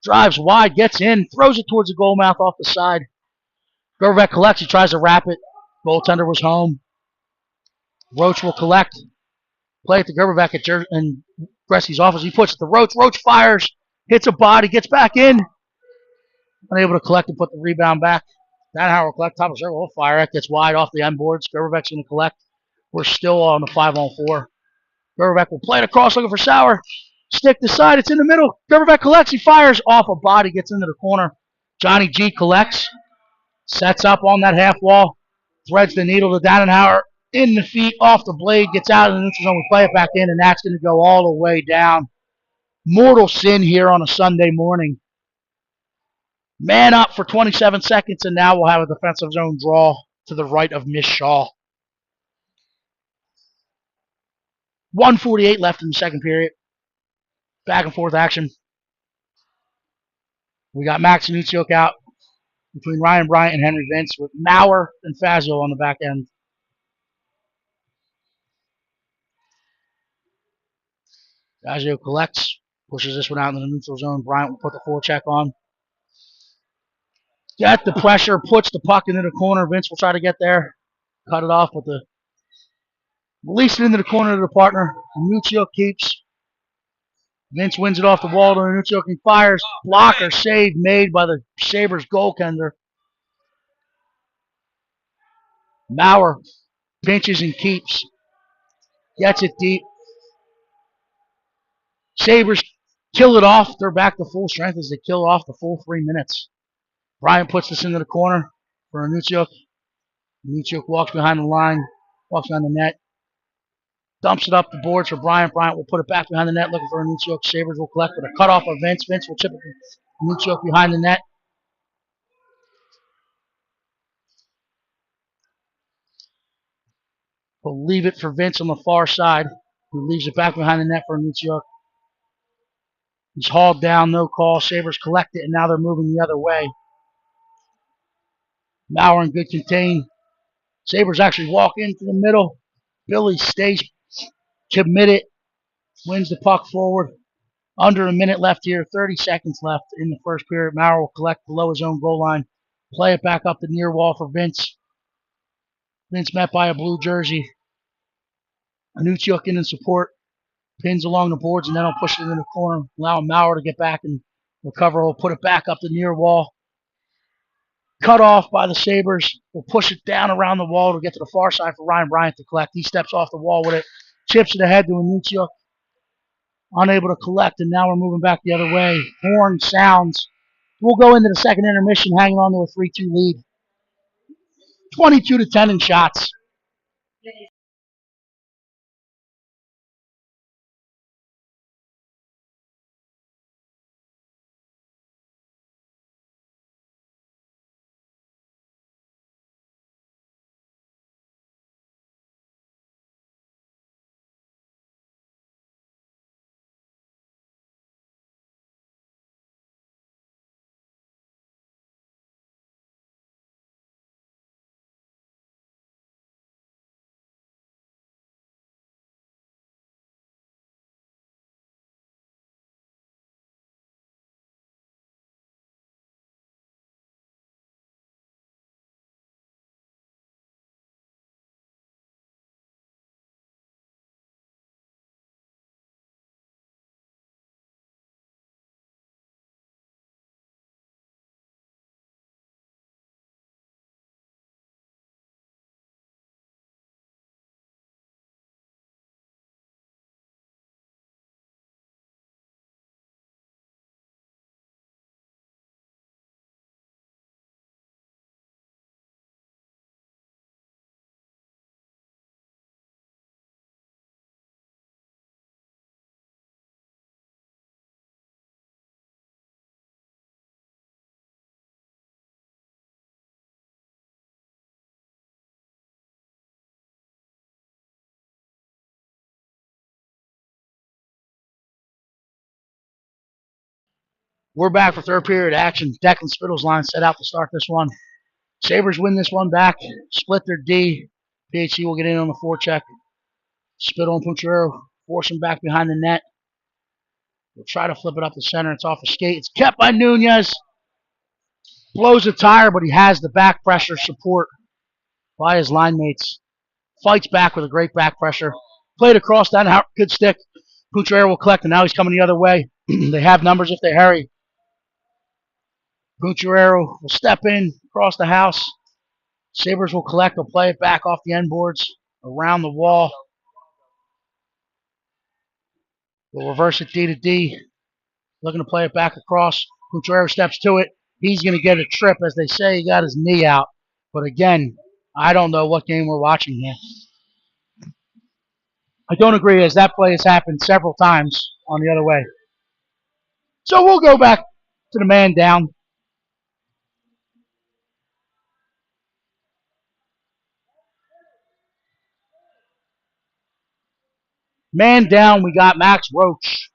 Drives wide, gets in, throws it towards the goal mouth off the side. Gerberbeck collects. He tries to wrap it. Goaltender was home. Roach will collect. Play it to Gerberbeck in Gretzky's office. He puts it to Roach. Roach fires. Hits a body. Gets back in. Unable to collect and put the rebound back. Dannenhauer will collect. Top of the circle. Will fire it. Gets wide off the end boards. Gerberbeck's going to collect. We're still on the 5-on-4. Gerberbeck will play it across looking for Sauer. Stick to side. It's in the middle. Gerberbeck collects. He fires off a body. Gets into the corner. Johnny G collects. Sets up on that half wall. Threads the needle to Dannenhauer. In the feet. Off the blade. Gets out of the neutral zone. We play it back in, and that's going to go all the way down. Mortal sin here on a Sunday morning. Man up for 27 seconds, and now we'll have a defensive zone draw to the right of Miss Shaw. 1:48 left in the second period. Back and forth action. We got Max Anutsiuk out between Ryan Bryant and Henry Vince with Maurer and Fazio on the back end. Fazio collects, pushes this one out in the neutral zone. Bryant will put the forecheck on. Get the pressure, puts the puck into the corner. Vince will try to get there. Cut it off with the release it into the corner to the partner. Anutsiuk keeps. Vince wins it off the wall to Anutsiuk and fires. Blocker save made by the Sabres goaltender. Maurer pinches and keeps. Gets it deep. Sabres kill it off. They're back to full strength as they kill off the full 3 minutes. Bryant puts this into the corner for Anutsiuk. Anutsiuk walks behind the line, walks behind the net. Dumps it up the boards for Bryant. Bryant will put it back behind the net looking for Anutsiuk. Sabres will collect with a cutoff of Vince. Vince will chip it to Anutsiuk behind the net. He'll leave it for Vince on the far side, who leaves it back behind the net for Anutsiuk. He's hauled down, no call. Sabres collect it, and now they're moving the other way. Maurer in good contain. Sabres actually walk into the middle. Billy stays committed. Wins the puck forward. Under a minute left here. 30 seconds left in the first period. Maurer will collect below his own goal line. Play it back up the near wall for Vince. Vince met by a blue jersey. Anucci in support. Pins along the boards, and then I'll push it in the corner, allow Maurer to get back and recover. We'll put it back up the near wall. Cut off by the Sabers. We'll push it down around the wall to get to the far side for Ryan Bryant to collect. He steps off the wall with it, chips it ahead to Anucci, unable to collect, and now we're moving back the other way. Horn sounds. We'll go into the second intermission hanging on to a 3-2 lead. 22-10 in shots. We're back for third period action. Declan Spittle's line set out to start this one. Sabres win this one back, split their D. PHC will get in on the forecheck. Spittle and Pucciarello force him back behind the net. We'll try to flip it up the center. It's off a skate. It's kept by Nunez. Blows a tire, but he has the back pressure support by his line mates. Fights back with a great back pressure. Played across that. Good stick. Pucciarello will collect, and now he's coming the other way. They have numbers if they hurry. Pucciarello will step in across the house. Sabres will collect. They'll play it back off the end boards around the wall. We'll reverse it D to D. Looking to play it back across. Pucciarello steps to it. He's going to get a trip. As they say, he got his knee out. But again, I don't know what game we're watching here. I don't agree, as that play has happened several times on the other way. So we'll go back to the man down. Man down, we got Max Roach,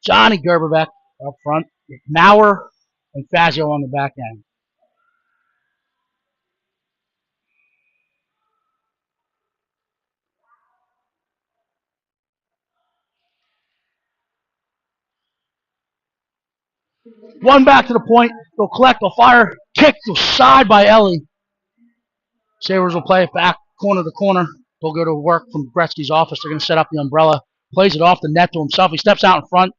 Johnny Gerberbeck up front, Maurer, and Fazio on the back end. One back to the point. They'll collect, they'll fire. Kick to side by Ellie. Sabres will play it back, corner to corner. They'll go to work from Gretzky's office. They're going to set up the umbrella. Plays it off the net to himself. He steps out in front.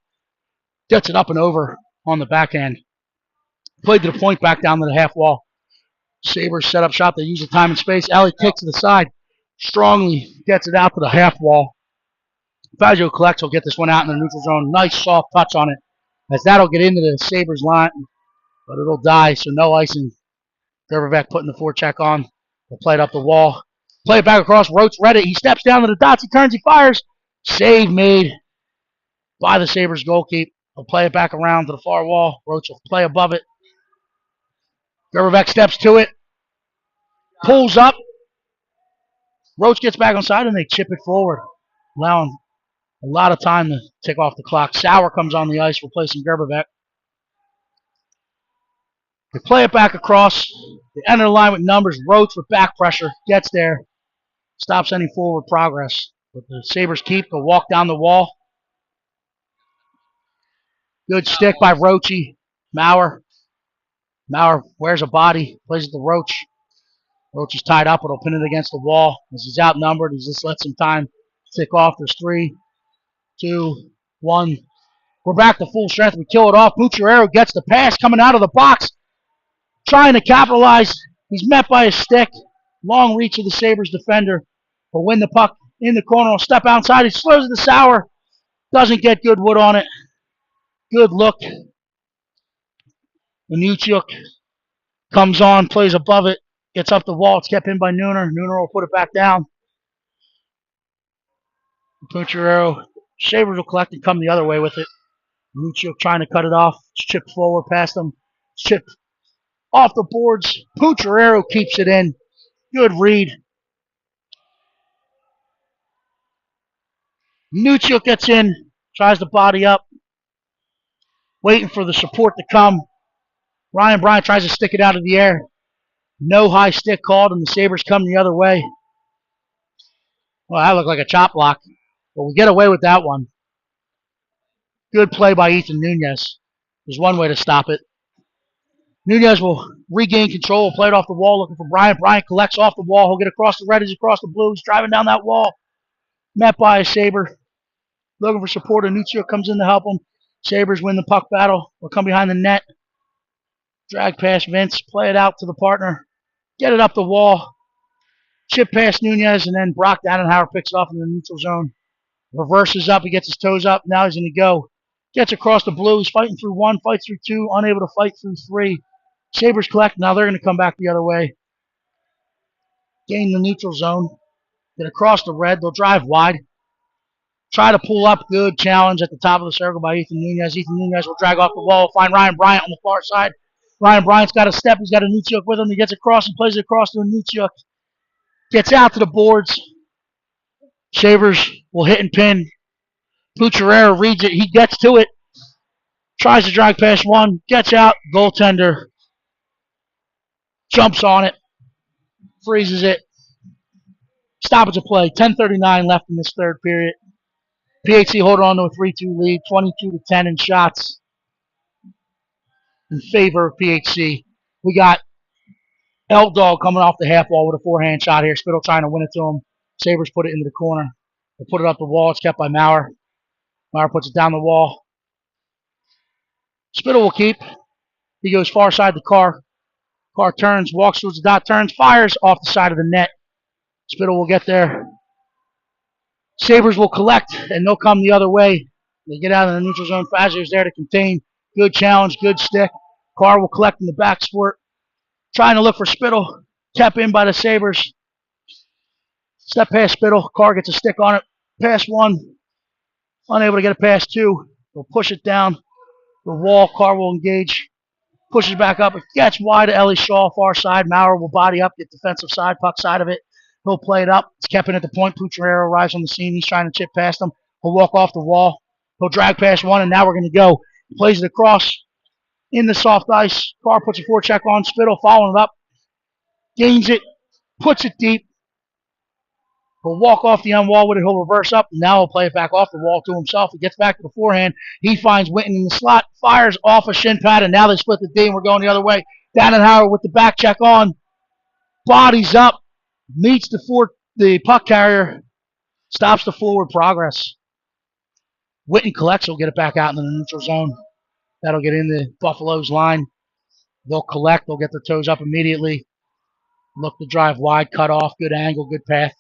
Gets it up and over on the backhand. Played to the point, back down to the half wall. Sabres set up shop. They use the time and space. Ellie kicks to the side. Strongly gets it out to the half wall. Fazio collects. Will get this one out in the neutral zone. Nice soft touch on it, as that'll get into the Sabres line, but it'll die, so no icing. Gerberbeck putting the forecheck on. They'll play it up the wall. Play it back across. Roach read it. He steps down to the dots. He turns. He fires. Save made by the Sabres goalkeeper. They'll play it back around to the far wall. Roach will play above it. Gerberbeck steps to it. Pulls up. Roach gets back on side, and they chip it forward, allowing a lot of time to tick off the clock. Sauer comes on the ice, replacing Gerberbeck. They play it back across. They enter the line with numbers. Roach with back pressure. Gets there. Stops any forward progress. But the Sabres keep. They'll walk down the wall. Good stick by Roachy. Maurer. Maurer wears a body. Plays it to Roach. Roach is tied up, but he'll pin it against the wall. As he's outnumbered, he just lets some time tick off. There's 3, 2, 1. We're back to full strength. We kill it off. Bucciarero gets the pass coming out of the box, trying to capitalize. He's met by a stick. Long reach of the Sabres defender. Will win the puck in the corner. Will step outside. He slows the Sauer. Doesn't get good wood on it. Good look. Minuchuk comes on, plays above it, gets up the wall. It's kept in by Nooner. Nooner will put it back down. Bucciarero. Sabres will collect and come the other way with it. Minuchuk trying to cut it off. It's chipped forward past him. It's chipped off the boards. Bucciarero keeps it in. Good read. Minuchuk gets in, tries to body up, waiting for the support to come. Ryan Bryant tries to stick it out of the air. No high stick called, and the Sabres come the other way. Well, that looked like a chop block, but we get away with that one. Good play by Ethan Nunez. There's one way to stop it. Nunez will regain control, will play it off the wall, looking for Bryant. Bryant collects off the wall. He'll get across the red, he's across the blue. He's driving down that wall. Met by a Saber. Looking for support. Anuccio comes in to help him. Sabres win the puck battle. Will come behind the net. Drag past Vince. Play it out to the partner. Get it up the wall. Chip past Nunez, and then Brock Dannenhauer picks it off in the neutral zone. Reverses up. He gets his toes up. Now he's going to go. Gets across the blue. He's fighting through 1, fights through 2, unable to fight through 3. Sabres collect. Now they're going to come back the other way. Gain the neutral zone. Get across the red. They'll drive wide. Try to pull up. Good challenge at the top of the circle by Ethan Nunez. Ethan Nunez will drag off the wall. Find Ryan Bryant on the far side. Ryan Bryant's got a step. He's got a Anuccio with him. He gets across and plays it across to Anuccio. Gets out to the boards. Sabres will hit and pin. Bucciarero reads it. He gets to it. Tries to drag past 1. Gets out. Goaltender jumps on it. Freezes it. Stoppage of play. 10:39 left in this third period. PHC holding on to a 3-2 lead. 22-10 in shots in favor of PHC. We got Elk Dog coming off the half wall with a forehand shot here. Spittle trying to win it to him. Sabres put it into the corner. They put it up the wall. It's kept by Maurer. Maurer puts it down the wall. Spittle will keep. He goes far side the car. Car turns, walks towards the dot, turns, fires off the side of the net. Spittle will get there. Sabres will collect, and they'll come the other way. They get out of the neutral zone. Fazio's there to contain. Good challenge, good stick. Carr will collect in the back sport. Trying to look for Spittle. Kept in by the Sabres. Step past Spittle. Carr gets a stick on it. Pass 1. Unable to get it past 2. They'll push it down the wall. Carr will engage. Pushes back up. It gets wide to Ellie Shaw, far side. Maurer will body up, get defensive side, puck side of it. He'll play it up. It's kept in at the point. Bucciarero arrives on the scene. He's trying to chip past him. He'll walk off the wall. He'll drag past 1, and now we're going to go. He plays it across in the soft ice. Carr puts a forecheck on. Spittle following it up. Gains it. Puts it deep. He'll walk off the end wall with it. He'll reverse up. And now he'll play it back off the wall to himself. He gets back to the forehand. He finds Witten in the slot. Fires off a shin pad, and now they split the D, and we're going the other way. Dannenhauer with the back check on. Bodies up. Meets the puck carrier. Stops the forward progress. Witten collects. He'll get it back out into the neutral zone. That'll get into Buffalo's line. They'll collect. They'll get their toes up immediately. Look to drive wide. Cut off. Good angle. Good path.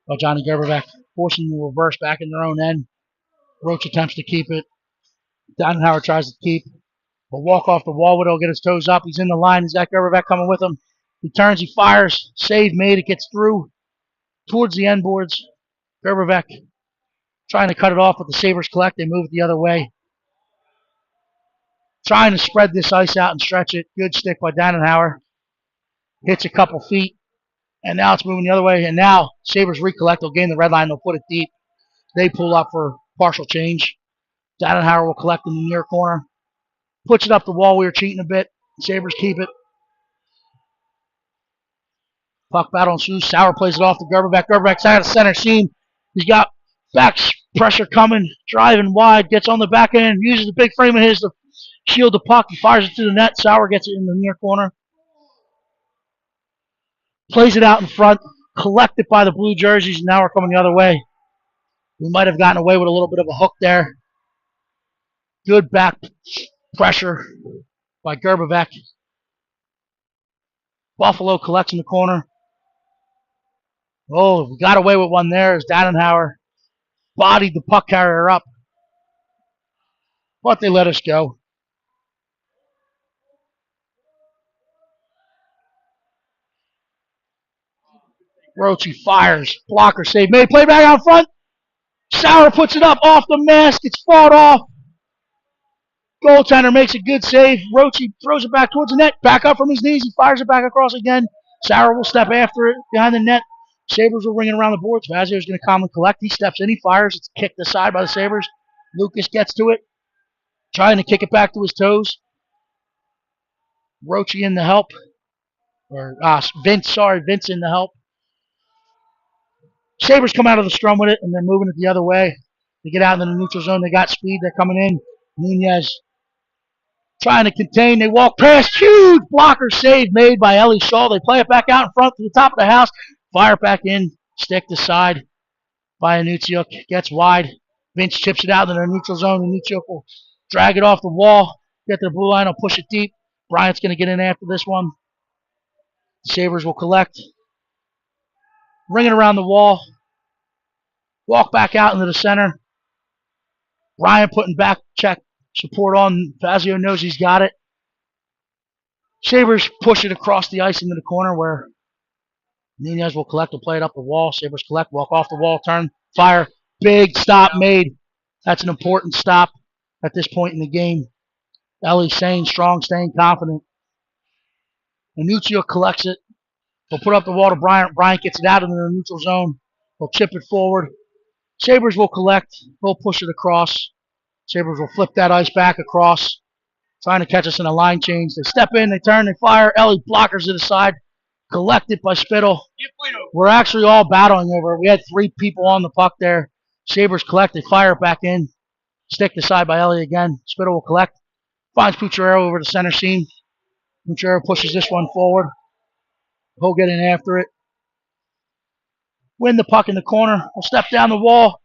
By Johnny Gerberbeck. Forcing the reverse back in their own end. Roach attempts to keep it. Dannenhauer tries to keep. He'll walk off the wall with it. He'll get his toes up. He's in the line. He's got Gerberbeck coming with him. He turns. He fires. Save made. It gets through towards the end boards. Gerberbeck trying to cut it off, but the Sabres collect. They move it the other way. Trying to spread this ice out and stretch it. Good stick by Dannenhauer. Hits a couple feet. And now it's moving the other way. And now Sabres recollect. They'll gain the red line. They'll put it deep. They pull up for partial change. Dannenhauer will collect in the near corner. Puts it up the wall. We were cheating a bit. Sabres keep it. Puck battle ensues. Sauer plays it off to Gerberbeck. Gerberbeck's out of center seam. He's got back pressure coming. Driving wide. Gets on the back end. Uses the big frame of his to shield the puck. He fires it to the net. Sauer gets it in the near corner. Plays it out in front, collected by the blue jerseys, and now we're coming the other way. We might have gotten away with a little bit of a hook there. Good back pressure by Gerbevec. Buffalo collects in the corner. Oh, we got away with one there as Dannenhauer bodied the puck carrier up. But they let us go. Roche fires. Blocker save made. Play back out front. Sauer puts it up off the mask. It's fought off. Goaltender makes a good save. Roche throws it back towards the net. Back up from his knees. He fires it back across again. Sauer will step after it behind the net. Sabers are ringing around the boards. Vazio is going to calmly collect. He steps in. He fires. It's kicked aside by the Sabers. Lucas gets to it. Trying to kick it back to his toes. Roche in the help. Vince in the help. Sabres come out of the scrum with it, and they're moving it the other way. They get out into the neutral zone. They got speed. They're coming in. Nunez trying to contain. They walk past. Huge blocker save made by Ellie Shaw. They play it back out in front to the top of the house. Fire it back in. Stick to side by Anutsiuk. Gets wide. Vince chips it out in the neutral zone. Anutsiuk will drag it off the wall. Get their blue line. Will push it deep. Bryant's going to get in after this one. Sabres will collect. Ring it around the wall. Walk back out into the center. Bryant putting back check support on. Fazio knows he's got it. Sabres push it across the ice into the corner where Nunez will collect and play it up the wall. Sabres collect, walk off the wall, turn, fire. Big stop made. That's an important stop at this point in the game. Ellie staying strong, staying confident. Anuccio collects it. He'll put up the wall to Bryant. Bryant gets it out into the neutral zone. He'll chip it forward. Sabres will collect. He'll push it across. Sabres will flip that ice back across, trying to catch us in a line change. They step in, they turn, they fire. Ellie blockers to the side. Collected by Spittle. We're actually all battling over it. We had 3 people on the puck there. Sabres collect. They fire it back in. Stick to side by Ellie again. Spittle will collect. Finds Pucciarello over the center seam. Pucciarello pushes this one forward. He'll get in after it. Win the puck in the corner. We'll step down the wall.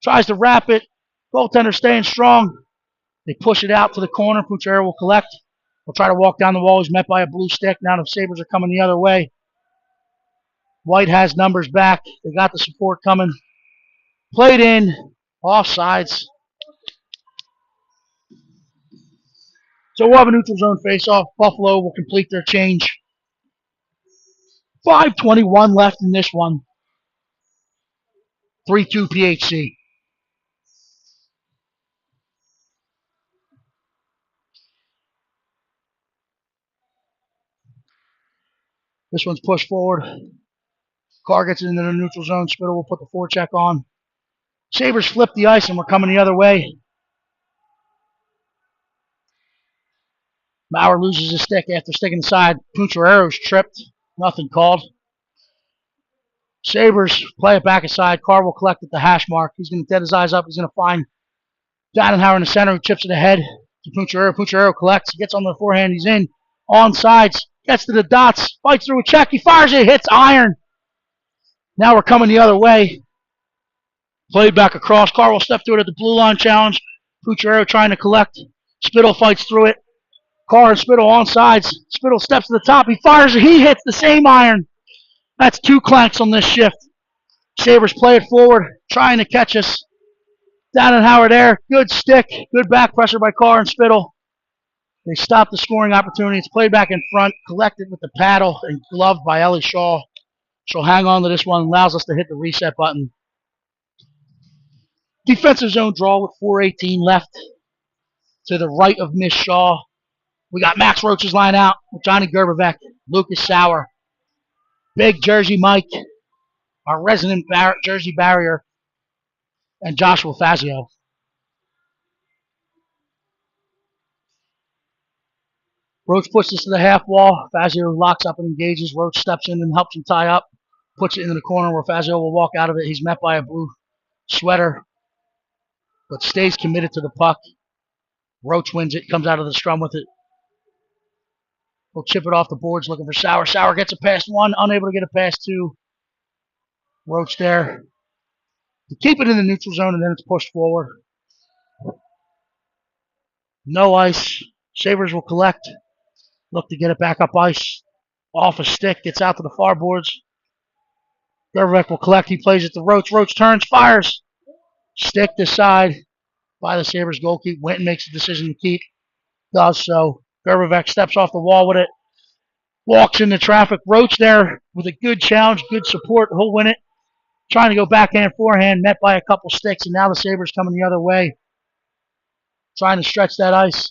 Tries to wrap it. Goaltender staying strong. They push it out to the corner. Pucciarello will collect. He'll try to walk down the wall. He's met by a blue stick. Now the Sabres are coming the other way. White has numbers back. They got the support coming. Played in. Offsides. So we'll have a neutral zone face-off. Buffalo will complete their change. 5:21 left in this one. 3-2 PHC. This one's pushed forward. Carr gets into the neutral zone. Spittle will put the forecheck on. Sabres flip the ice, and we're coming the other way. Maurer loses his stick after sticking aside. Pucciarella's tripped. Nothing called. Sabres play it back aside. Carr will collect at the hash mark. He's going to get his eyes up. He's going to find Dannenhauer in the center, who chips it ahead to Pucciarello. Pucciarello collects. He gets on the forehand. He's in. On sides. Gets to the dots. Fights through a check. He fires it. Hits iron. Now we're coming the other way. Played back across. Carr will step through it at the blue line challenge. Pucciarello trying to collect. Spittle fights through it. Carr and Spittle on sides. Spittle steps to the top. He fires it. He hits the same iron. That's 2 clanks on this shift. Sabres play it forward, trying to catch us. Dannenhauer there. Good stick. Good back pressure by Carr and Spittle. They stop the scoring opportunity. It's played back in front, collected with the paddle and gloved by Ellie Shaw. She'll hang on to this one, allows us to hit the reset button. Defensive zone draw with 4:18 left. To the right of Miss Shaw, we got Max Roach's line out with Johnny Gerbevec, Lucas Sauer, Big Jersey Mike, our resident Jersey barrier, and Joshua Fazio. Roach puts this to the half wall. Fazio locks up and engages. Roach steps in and helps him tie up. Puts it into the corner where Fazio will walk out of it. He's met by a blue sweater, but stays committed to the puck. Roach wins it, comes out of the scrum with it. We'll chip it off the boards looking for Sauer. Sauer gets it past one, unable to get it past two. Roach there to keep it in the neutral zone, and then it's pushed forward. No ice. Sabers will collect. Look to get it back up ice. Off a stick, gets out to the far boards. Gervek will collect. He plays it to Roach. Roach turns, fires. Stick this side by the Sabres goalkeeper. Winton makes the decision to keep. Does so. Gervek steps off the wall with it. Walks into traffic. Roach there with a good challenge, good support. He'll win it. Trying to go backhand, forehand, met by a couple sticks, and now the Sabres coming the other way. Trying to stretch that ice.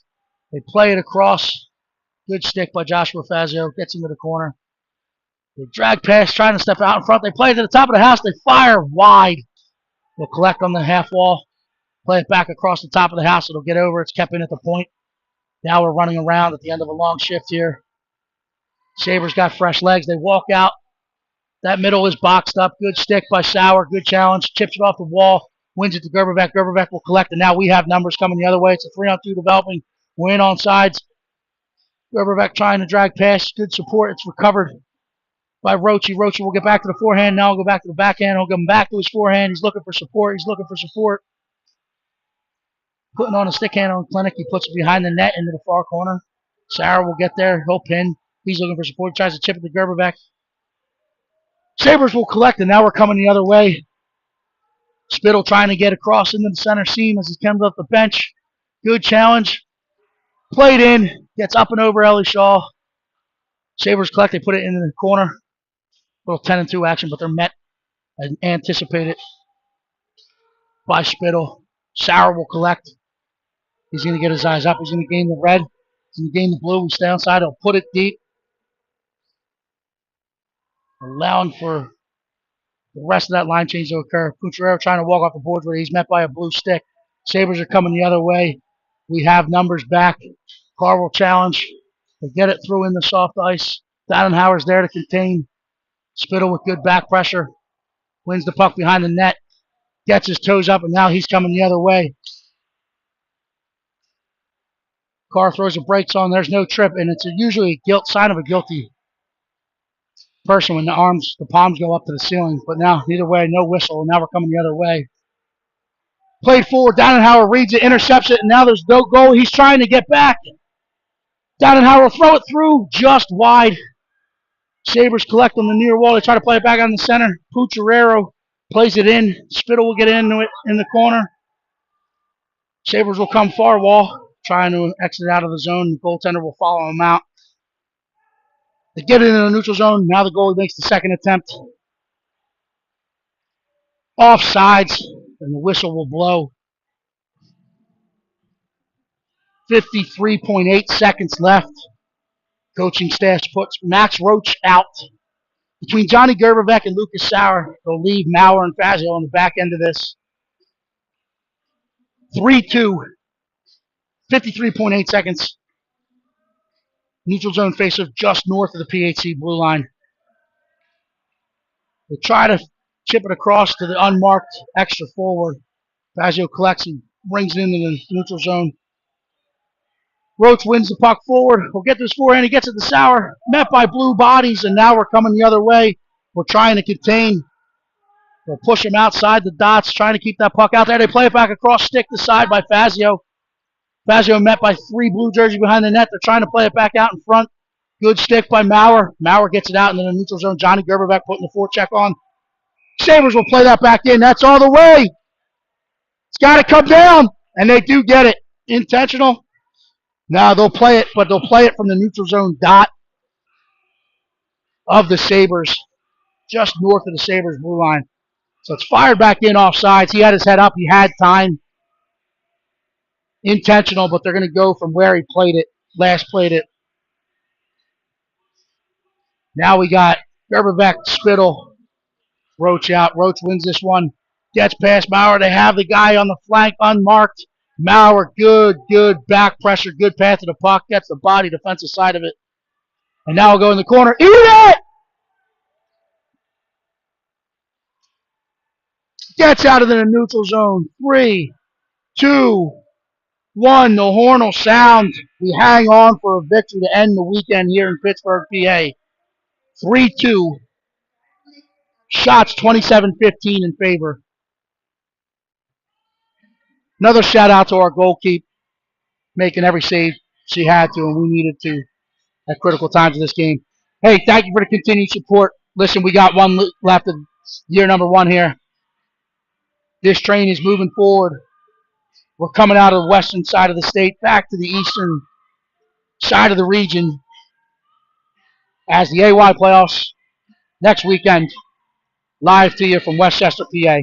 They play it across. Good stick by Joshua Fazio. Gets into the corner. They drag past, trying to step out in front. They play it to the top of the house. They fire wide. They'll collect on the half wall. Play it back across the top of the house. It'll get over. It's kept in at the point. Now we're running around at the end of a long shift here. Sabres got fresh legs. They walk out. That middle is boxed up. Good stick by Sauer. Good challenge. Chips it off the wall. Wins it to Gerberbeck. Gerberbeck will collect. And now we have numbers coming the other way. It's a 3-on-2 developing. We're in on sides. Gerberbeck trying to drag past. Good support. It's recovered by Roachy. Roachy will get back to the forehand. Now he'll go back to the backhand. He'll come back to his forehand. He's looking for support. He's looking for support. Putting on a stick hand on Clinic. He puts it behind the net into the far corner. Sauer will get there. He'll pin. He's looking for support. He tries to chip it to Gerberbeck. Sabres will collect, and now we're coming the other way. Spittle trying to get across into the center seam as he comes up the bench. Good challenge. Played in. Gets up and over Ellie Shaw. Sabres collect. They put it into the corner. Little 10-2 action, but they're met and anticipated by Spittle. Sauer will collect. He's going to get his eyes up. He's going to gain the red. He's going to gain the blue. We stay outside. He'll put it deep. Allowing for the rest of that line change to occur. Pucciarero trying to walk off the boards where he's met by a blue stick. Sabres are coming the other way. We have numbers back. Carr will challenge. They get it through in the soft ice. Dannenhauer's there to contain. Spittle with good back pressure. Wins the puck behind the net. Gets his toes up, and now he's coming the other way. Carr throws the brakes on. There's no trip, and it's usually a sign of a guilty person when the palms go up to the ceiling. But now, either way, no whistle, and now we're coming the other way. Played forward. Dannenhauer reads it, intercepts it, and now there's no goal. He's trying to get back. Dannenhauer will throw it through just wide. Sabres collect on the near wall. They try to play it back on the center. Pucciarero plays it in. Spittle will get into it in the corner. Sabres will come far wall, trying to exit out of the zone. The goaltender will follow him out. They get it in the neutral zone. Now the goalie makes the second attempt. Offsides, and the whistle will blow. 53.8 seconds left. Coaching staff puts Max Roach out. Between Johnny Gerberbeck and Lucas Sauer, they'll leave Maurer and Fazio on the back end of this. 3-2. 53.8 seconds. Neutral zone faceoff just north of the PHC blue line. They try to chip it across to the unmarked extra forward. Fazio collects and brings it into the neutral zone. Roach wins the puck forward. He'll get this forehand. He gets it to Sauer. Met by blue bodies, and now we're coming the other way. We're trying to contain. They'll push him outside the dots, trying to keep that puck out there. They play it back across, stick to side by Fazio. Fazio met by 3 blue jerseys behind the net. They're trying to play it back out in front. Good stick by Maurer. Maurer gets it out into the neutral zone. Johnny Gerberbeck putting the forecheck on. Sabres will play that back in. That's all the way. It's got to come down, and they do get it. Intentional. No, they'll play it, but they'll play it from the neutral zone dot of the Sabres, just north of the Sabres blue line. So it's fired back in offsides. He had his head up. He had time. Intentional, but they're going to go from where he played it, last played it. Now we got Gerberbeck, Spittle, Roach out. Roach wins this one. Gets past Maurer. They have the guy on the flank unmarked. Maurer, good back pressure, good path to the puck. Gets the body defensive side of it. And now we'll go in the corner. Eat it! Gets out of the neutral zone. 3, 2, 1. The horn will sound. We hang on for a victory to end the weekend here in Pittsburgh, PA. 3-2. Shots 27-15 in favor. Another shout out to our goalkeeper, making every save she had to, and we needed to at critical times of this game. Hey, thank you for the continued support. Listen, we got one left of year number 1 here. This train is moving forward. We're coming out of the western side of the state back to the eastern side of the region as the AY playoffs next weekend. Live to you from Westchester, PA.